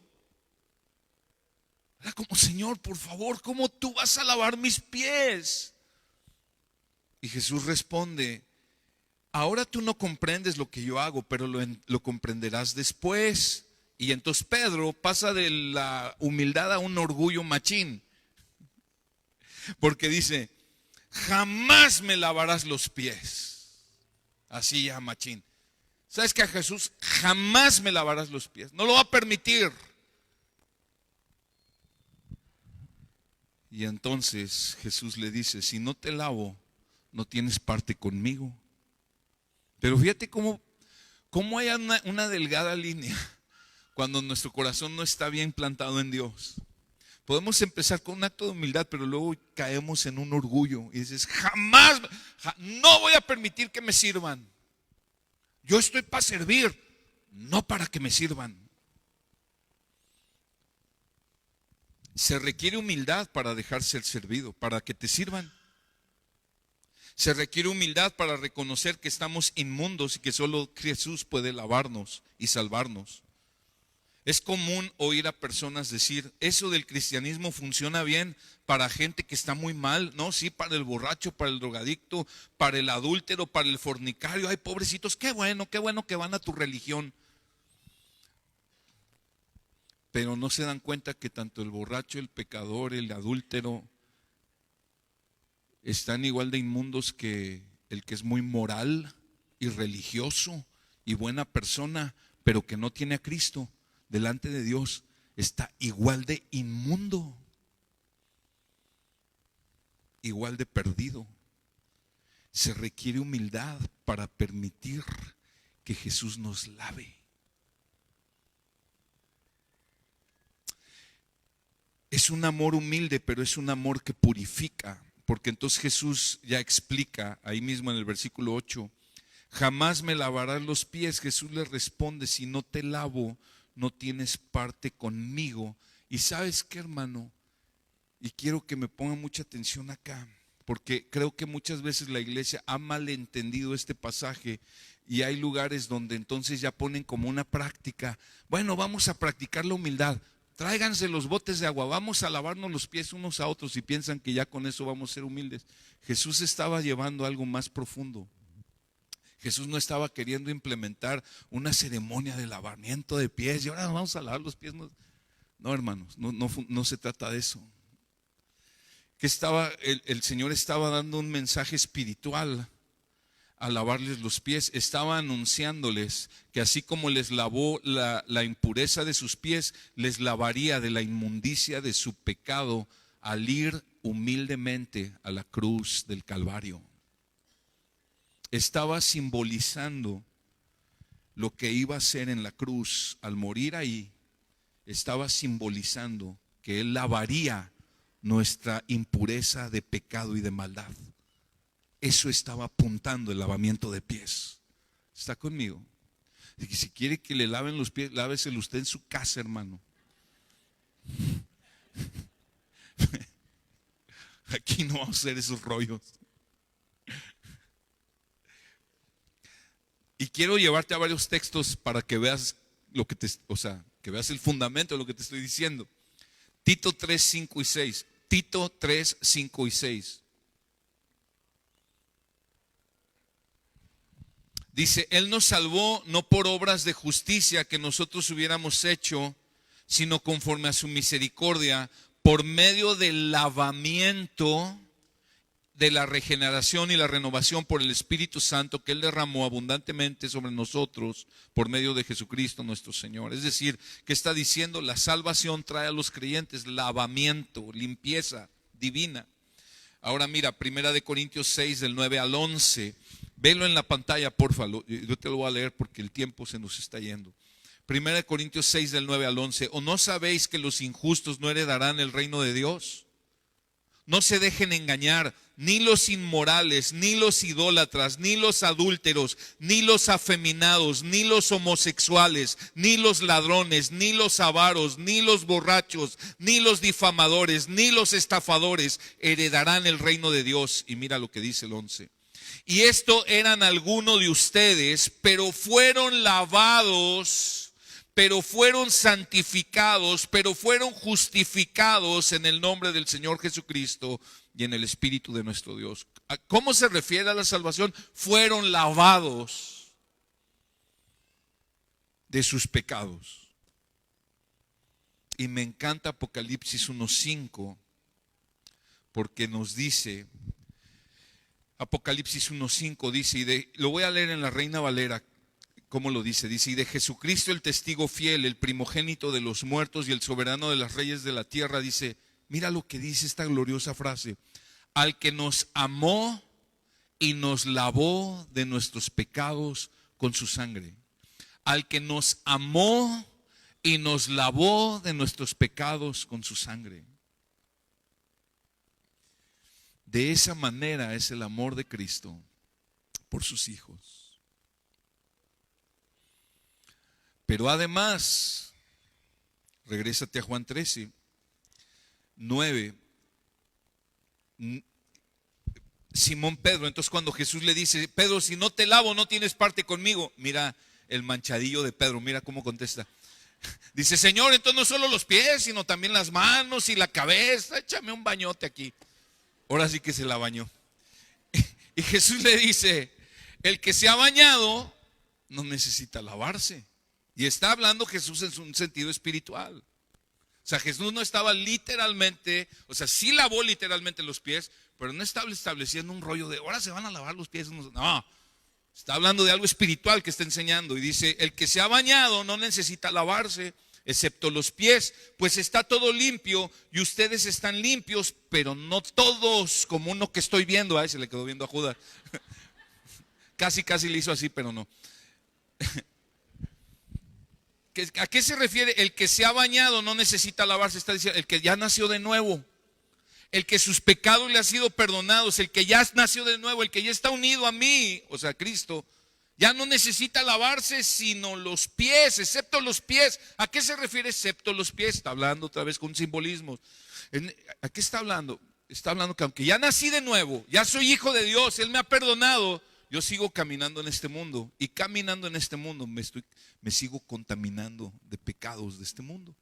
Era como: Señor, por favor, ¿cómo tú vas a lavar mis pies? Y Jesús responde: ahora tú no comprendes lo que yo hago, pero lo comprenderás después. Y entonces Pedro pasa de la humildad a un orgullo machín, porque dice: jamás me lavarás los pies. Así ya machín. ¿Sabes que a Jesús jamás me lavarás los pies? No lo va a permitir. Y entonces Jesús le dice: si no te lavo, no tienes parte conmigo. Pero fíjate cómo hay una delgada línea cuando nuestro corazón no está bien plantado en Dios. Podemos empezar con un acto de humildad, pero luego caemos en un orgullo y dices, jamás, no voy a permitir que me sirvan. Yo estoy para servir, no para que me sirvan. Se requiere humildad para dejar ser servido, para que te sirvan. Se requiere humildad para reconocer que estamos inmundos y que solo Jesús puede lavarnos y salvarnos. Es común oír a personas decir, eso del cristianismo funciona bien para gente que está muy mal, ¿no? Sí, para el borracho, para el drogadicto, para el adúltero, para el fornicario. Ay, pobrecitos, qué bueno que van a tu religión. Pero no se dan cuenta que tanto el borracho, el pecador, el adúltero, están igual de inmundos que el que es muy moral y religioso y buena persona, pero que no tiene a Cristo. Delante de Dios está igual de inmundo, igual de perdido. Se requiere humildad para permitir que Jesús nos lave. Es un amor humilde, pero es un amor que purifica, porque entonces Jesús ya explica ahí mismo en el versículo 8, jamás me lavarás los pies. Jesús le responde, si no te lavo, no tienes parte conmigo. Y ¿sabes qué, hermano? Y quiero que me pongan mucha atención acá, porque creo que muchas veces la iglesia ha malentendido este pasaje y hay lugares donde entonces ya ponen como una práctica. Bueno, vamos a practicar la humildad. Tráiganse los botes de agua, vamos a lavarnos los pies unos a otros y piensan que ya con eso vamos a ser humildes. Jesús estaba llevando algo más profundo. Jesús no estaba queriendo implementar una ceremonia de lavamiento de pies y ahora nos vamos a lavar los pies. No, hermanos, no se trata de eso. Que el Señor estaba dando un mensaje espiritual al lavarles los pies. Estaba anunciándoles que así como les lavó la impureza de sus pies, les lavaría de la inmundicia de su pecado al ir humildemente a la cruz del Calvario. Estaba simbolizando lo que iba a hacer en la cruz al morir ahí. Estaba simbolizando que Él lavaría nuestra impureza de pecado y de maldad. Eso estaba apuntando el lavamiento de pies. ¿Está conmigo? Y que si quiere que le laven los pies, láveselo usted en su casa, hermano. Aquí no vamos a hacer esos rollos. Y quiero llevarte a varios textos para que veas lo que que veas el fundamento de lo que te estoy diciendo. Tito 3, 5 y 6. Tito 3, 5 y 6. Dice, Él nos salvó no por obras de justicia que nosotros hubiéramos hecho, sino conforme a su misericordia, por medio del lavamiento de la regeneración y la renovación por el Espíritu Santo que Él derramó abundantemente sobre nosotros por medio de Jesucristo nuestro Señor. Es decir, que está diciendo, la salvación trae a los creyentes lavamiento, limpieza divina. Ahora mira, 1 Corintios 6 del 9 al 11. Velo en la pantalla, porfa, yo te lo voy a leer porque el tiempo se nos está yendo. 1 Corintios 6 del 9 al 11. ¿O no sabéis que los injustos no heredarán el reino de Dios? No se dejen engañar, ni los inmorales, ni los idólatras, ni los adúlteros, ni los afeminados, ni los homosexuales, ni los ladrones, ni los avaros, ni los borrachos, ni los difamadores, ni los estafadores heredarán el reino de Dios. Y mira lo que dice el 11. Y esto eran algunos de ustedes, pero fueron lavados, pero fueron santificados, pero fueron justificados en el nombre del Señor Jesucristo y en el Espíritu de nuestro Dios. ¿Cómo se refiere a la salvación? Fueron lavados de sus pecados. Y me encanta Apocalipsis 1:5 porque nos dice, Apocalipsis 1:5 dice, lo voy a leer en la Reina Valera. ¿Cómo lo dice? Dice, y de Jesucristo el testigo fiel, el primogénito de los muertos y el soberano de los reyes de la tierra, dice, mira lo que dice esta gloriosa frase, al que nos amó y nos lavó de nuestros pecados con su sangre. Al que nos amó y nos lavó de nuestros pecados con su sangre. De esa manera es el amor de Cristo por sus hijos. Pero además, regrésate a Juan 13, 9. Simón Pedro, entonces cuando Jesús le dice: Pedro, si no te lavo no tienes parte conmigo. Mira el manchadillo de Pedro, mira cómo contesta. Dice: Señor, entonces no solo los pies, sino también las manos y la cabeza. Échame un bañote aquí. Ahora sí que se la bañó. Y Jesús le dice: el que se ha bañado no necesita lavarse. Y está hablando Jesús en un sentido espiritual. O sea, Jesús no estaba literalmente, o sea, sí lavó literalmente los pies, pero no estaba estableciendo un rollo de ahora se van a lavar los pies. No, está hablando de algo espiritual que está enseñando. Y dice: el que se ha bañado no necesita lavarse, excepto los pies, pues está todo limpio y ustedes están limpios, pero no todos, como uno que estoy viendo. Ay, se le quedó viendo a Judas. Casi le hizo así, pero no. ¿A qué se refiere? El que se ha bañado no necesita lavarse. Está diciendo el que ya nació de nuevo, el que sus pecados le han sido perdonados, el que ya nació de nuevo, el que ya está unido a mí, o sea, Cristo, ya no necesita lavarse sino los pies, excepto los pies. ¿A qué se refiere excepto los pies? Está hablando otra vez con simbolismos. ¿A qué está hablando? Está hablando que aunque ya nací de nuevo, ya soy hijo de Dios, Él me ha perdonado, yo sigo caminando en este mundo, y caminando en este mundo me sigo contaminando de pecados de este mundo.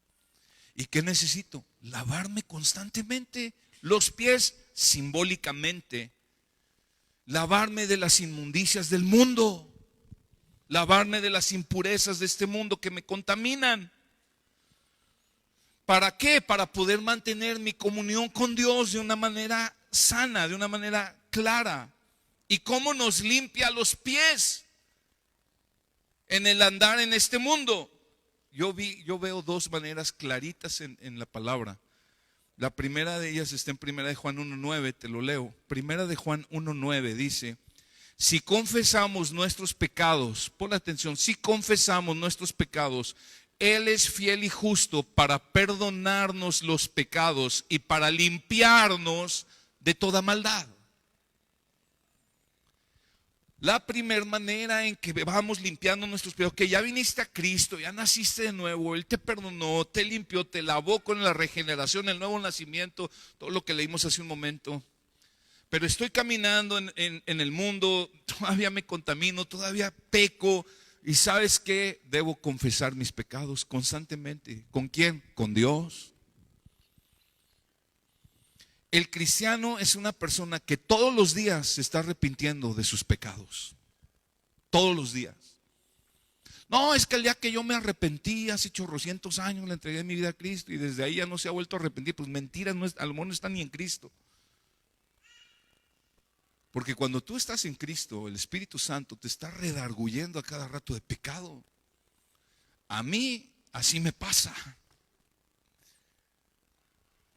¿Y qué necesito? Lavarme constantemente los pies, simbólicamente, lavarme de las inmundicias del mundo, lavarme de las impurezas de este mundo que me contaminan. ¿Para qué? Para poder mantener mi comunión con Dios de una manera sana, de una manera clara. ¿Y cómo nos limpia los pies en el andar en este mundo? Yo veo dos maneras claritas en la palabra. La primera de ellas está en Primera de Juan 1:9, te lo leo. Primera de Juan 1:9 dice: si confesamos nuestros pecados, pon atención, si confesamos nuestros pecados, Él es fiel y justo para perdonarnos los pecados y para limpiarnos de toda maldad. La primera manera en que vamos limpiando nuestros pecados, que ya viniste a Cristo, ya naciste de nuevo, Él te perdonó, te limpió, te lavó con la regeneración, el nuevo nacimiento, todo lo que leímos hace un momento. Pero estoy caminando en el mundo, todavía me contamino, todavía peco. Y ¿sabes qué? Debo confesar mis pecados constantemente. ¿Con quién? Con Dios. El cristiano es una persona que todos los días se está arrepintiendo de sus pecados. Todos los días. No, es que el día que yo me arrepentí, hace chorrocientos años, le entregué mi vida a Cristo y desde ahí ya no se ha vuelto a arrepentir. Pues mentira, a lo mejor no está ni en Cristo. Porque cuando tú estás en Cristo, el Espíritu Santo te está redarguyendo a cada rato de pecado. A mí así me pasa.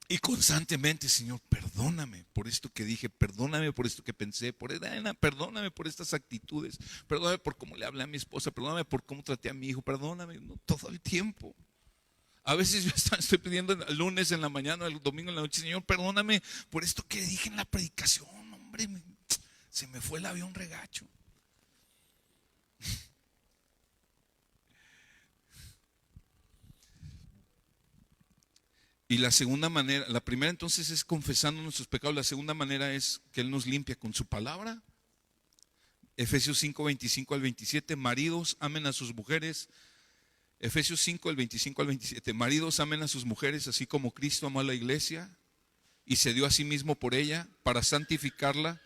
Y constantemente: Señor, perdóname por esto que dije, perdóname por esto que pensé, perdóname por estas actitudes, perdóname por cómo le hablé a mi esposa, perdóname por cómo traté a mi hijo, perdóname, no, todo el tiempo. A veces yo estoy pidiendo el lunes en la mañana, el domingo en la noche: Señor, perdóname por esto que dije en la predicación, hombre, se me fue el avión regacho. Y la segunda manera, la primera entonces es confesando nuestros pecados. La segunda manera es que Él nos limpia con su palabra. Efesios 5:25 al 27, maridos amen a sus mujeres. Efesios 5, el 25 al 27, maridos amen a sus mujeres así como Cristo amó a la iglesia y se dio a sí mismo por ella para santificarla,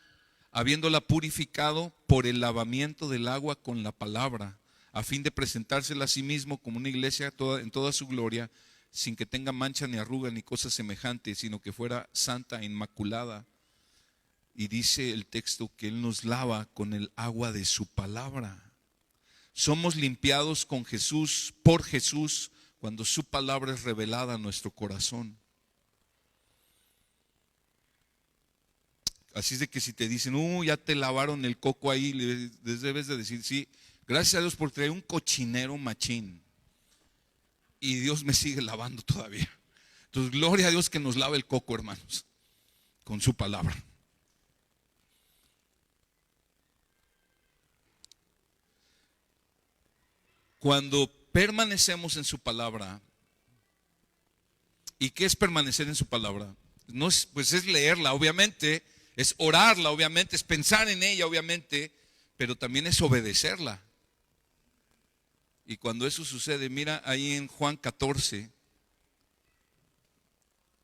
habiéndola purificado por el lavamiento del agua con la palabra, a fin de presentársela a sí mismo como una iglesia en toda su gloria, sin que tenga mancha ni arruga ni cosa semejante, sino que fuera santa e inmaculada. Y dice el texto que Él nos lava con el agua de su palabra. Somos limpiados con Jesús, por Jesús, cuando su palabra es revelada a nuestro corazón. Así es de que si te dicen: ya te lavaron el coco ahí, les debes de decir: sí, gracias a Dios por traer un cochinero machín. Y Dios me sigue lavando todavía. Entonces, gloria a Dios que nos lava el coco, hermanos, con su palabra. Cuando permanecemos en su palabra, ¿y qué es permanecer en su palabra? No es, pues es leerla, obviamente, es orarla, obviamente, es pensar en ella, obviamente, pero también es obedecerla. Y cuando eso sucede, mira ahí en Juan 14,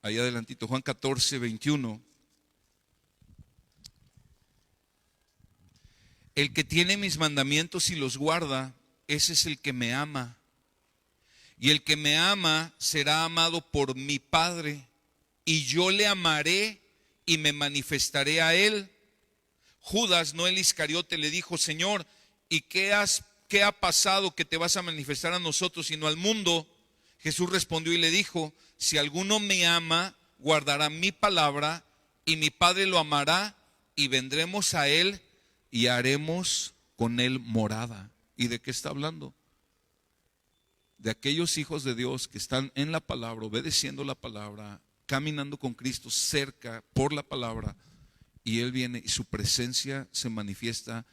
ahí adelantito, Juan 14, 21. El que tiene mis mandamientos y los guarda, ese es el que me ama. Y el que me ama será amado por mi Padre, y yo le amaré y me manifestaré a él. Judas, no el Iscariote, le dijo: Señor, ¿y qué ha pasado que te vas a manifestar a nosotros y no al mundo? Jesús respondió y le dijo: si alguno me ama, guardará mi palabra, y mi Padre lo amará, y vendremos a él y haremos con él morada. ¿Y de qué está hablando? De aquellos hijos de Dios que están en la palabra, obedeciendo la palabra, caminando con Cristo cerca por la palabra, y Él viene y su presencia se manifiesta.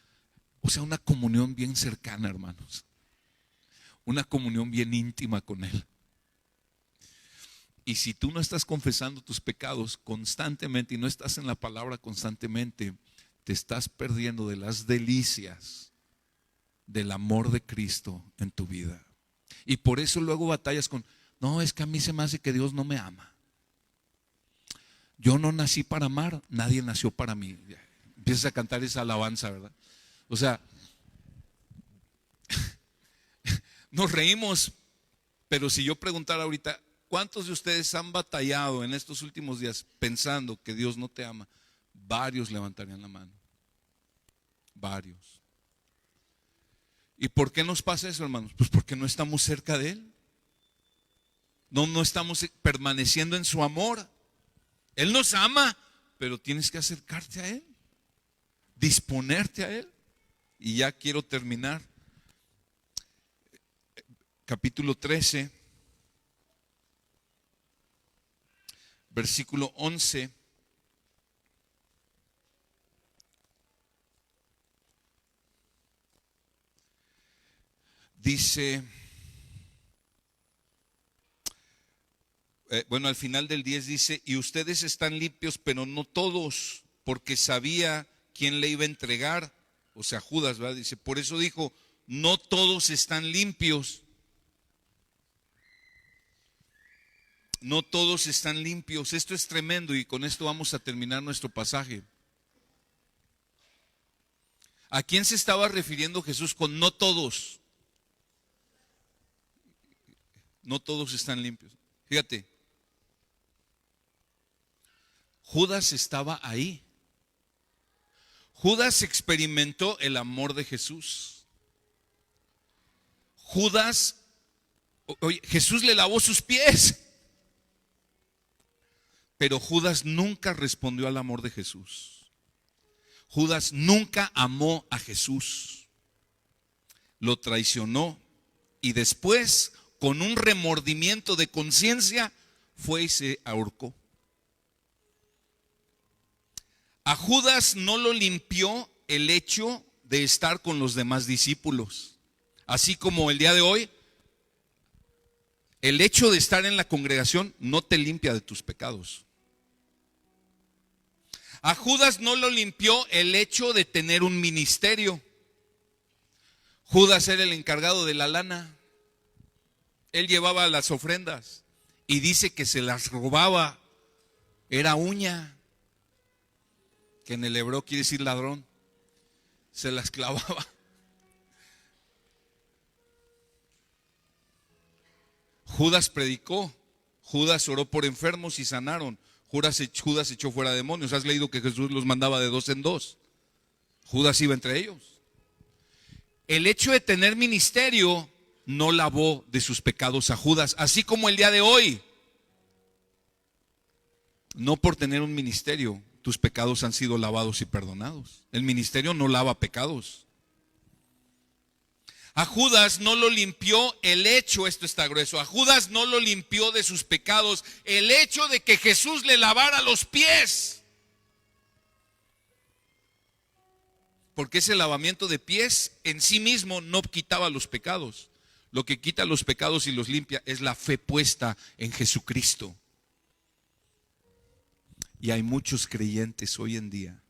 O sea, una comunión bien cercana, hermanos. Una comunión bien íntima con Él. Y si tú no estás confesando tus pecados constantemente y no estás en la palabra constantemente, te estás perdiendo de las delicias del amor de Cristo en tu vida. Y por eso luego batallas con: no, es que a mí se me hace que Dios no me ama. Yo no nací para amar, nadie nació para mí. Empiezas a cantar esa alabanza, ¿verdad? O sea, nos reímos, pero si yo preguntara ahorita, ¿cuántos de ustedes han batallado en estos últimos días pensando que Dios no te ama? Varios levantarían la mano. Varios. ¿Y por qué nos pasa eso, hermanos? Pues porque no estamos cerca de Él. No estamos permaneciendo en su amor. Él nos ama, pero tienes que acercarte a Él, disponerte a Él. Y ya quiero terminar. Capítulo 13, versículo 11. Dice, bueno, al final del 10 dice: y ustedes están limpios, pero no todos, porque sabía quién le iba a entregar. O sea, Judas, ¿verdad? Dice, por eso dijo: no todos están limpios. No todos están limpios. Esto es tremendo, y con esto vamos a terminar nuestro pasaje. ¿A quién se estaba refiriendo Jesús con no todos? No todos están limpios. Fíjate, Judas estaba ahí. Judas experimentó el amor de Jesús. Judas, oye, Jesús le lavó sus pies, pero Judas nunca respondió al amor de Jesús. Judas nunca amó a Jesús. Lo traicionó y después, con un remordimiento de conciencia, fue y se ahorcó. A Judas no lo limpió el hecho de estar con los demás discípulos. Así como el día de hoy, el hecho de estar en la congregación no te limpia de tus pecados. A Judas no lo limpió el hecho de tener un ministerio. Judas era el encargado de la lana. Él llevaba las ofrendas y dice que se las robaba. Era uña, que en el hebreo quiere decir ladrón. Se las clavaba. Judas predicó. Judas oró por enfermos y sanaron. Judas echó fuera demonios. ¿Has leído que Jesús los mandaba de dos en dos? Judas iba entre ellos. El hecho de tener ministerio no lavó de sus pecados a Judas, así como el día de hoy. No por tener un ministerio tus pecados han sido lavados y perdonados. El ministerio no lava pecados. A Judas no lo limpió el hecho, esto está grueso, a Judas no lo limpió de sus pecados el hecho de que Jesús le lavara los pies. Porque ese lavamiento de pies en sí mismo no quitaba los pecados. Lo que quita los pecados y los limpia es la fe puesta en Jesucristo. Y hay muchos creyentes hoy en día.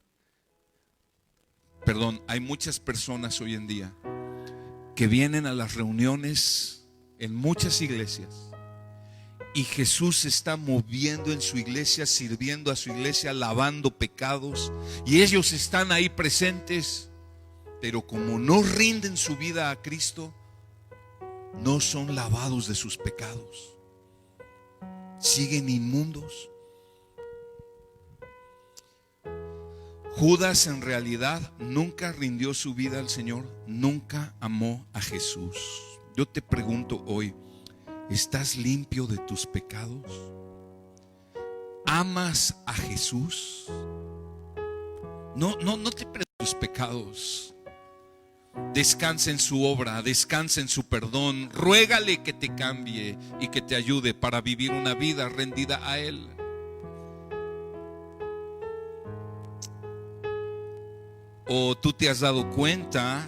Hay muchas personas hoy en día que vienen a las reuniones en muchas iglesias y Jesús se está moviendo en su iglesia, sirviendo a su iglesia, lavando pecados, y ellos están ahí presentes, pero como no rinden su vida a Cristo, no son lavados de sus pecados, siguen inmundos. Judas en realidad nunca rindió su vida al Señor, nunca amó a Jesús. Yo te pregunto hoy, ¿estás limpio de tus pecados? ¿Amas a Jesús? No te preguntes tus pecados. Descansa en su obra, descansa en su perdón. Ruégale que te cambie y que te ayude para vivir una vida rendida a Él. ¿O tú te has dado cuenta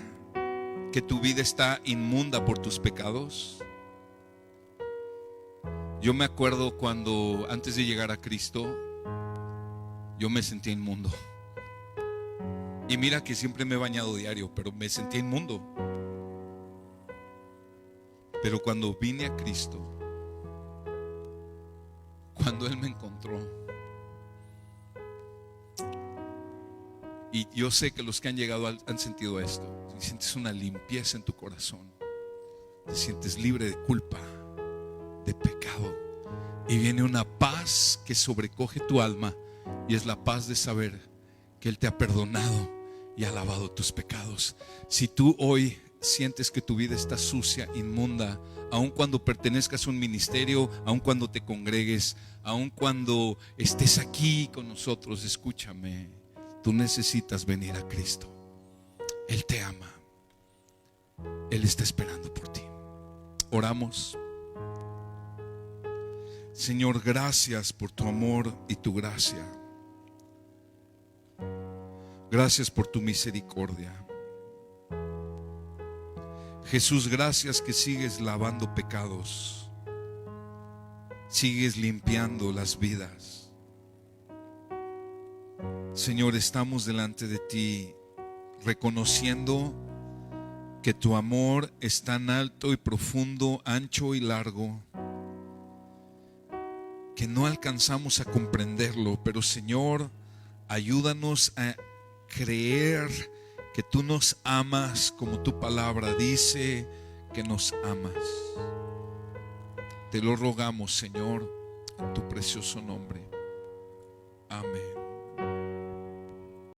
que tu vida está inmunda por tus pecados? Yo me acuerdo cuando antes de llegar a Cristo, yo me sentía inmundo. Y mira que siempre me he bañado diario, pero me sentía inmundo. Pero cuando vine a Cristo, cuando Él me encontró, y yo sé que los que han llegado han sentido esto, sientes una limpieza en tu corazón, te sientes libre de culpa, de pecado, y viene una paz que sobrecoge tu alma, y es la paz de saber que Él te ha perdonado y ha lavado tus pecados. Si tú hoy sientes que tu vida está sucia, inmunda, aun cuando pertenezcas a un ministerio, aun cuando te congregues, aun cuando estés aquí con nosotros, escúchame, tú necesitas venir a Cristo. Él te ama, Él está esperando por ti. Oramos. Señor, gracias por tu amor y tu gracia. Gracias por tu misericordia. Jesús, gracias que sigues lavando pecados, sigues limpiando las vidas. Señor, estamos delante de ti reconociendo que tu amor es tan alto y profundo, ancho y largo, que no alcanzamos a comprenderlo. Pero Señor, ayúdanos a creer que tú nos amas como tu palabra dice que nos amas. Te lo rogamos, Señor, en tu precioso nombre. Amén.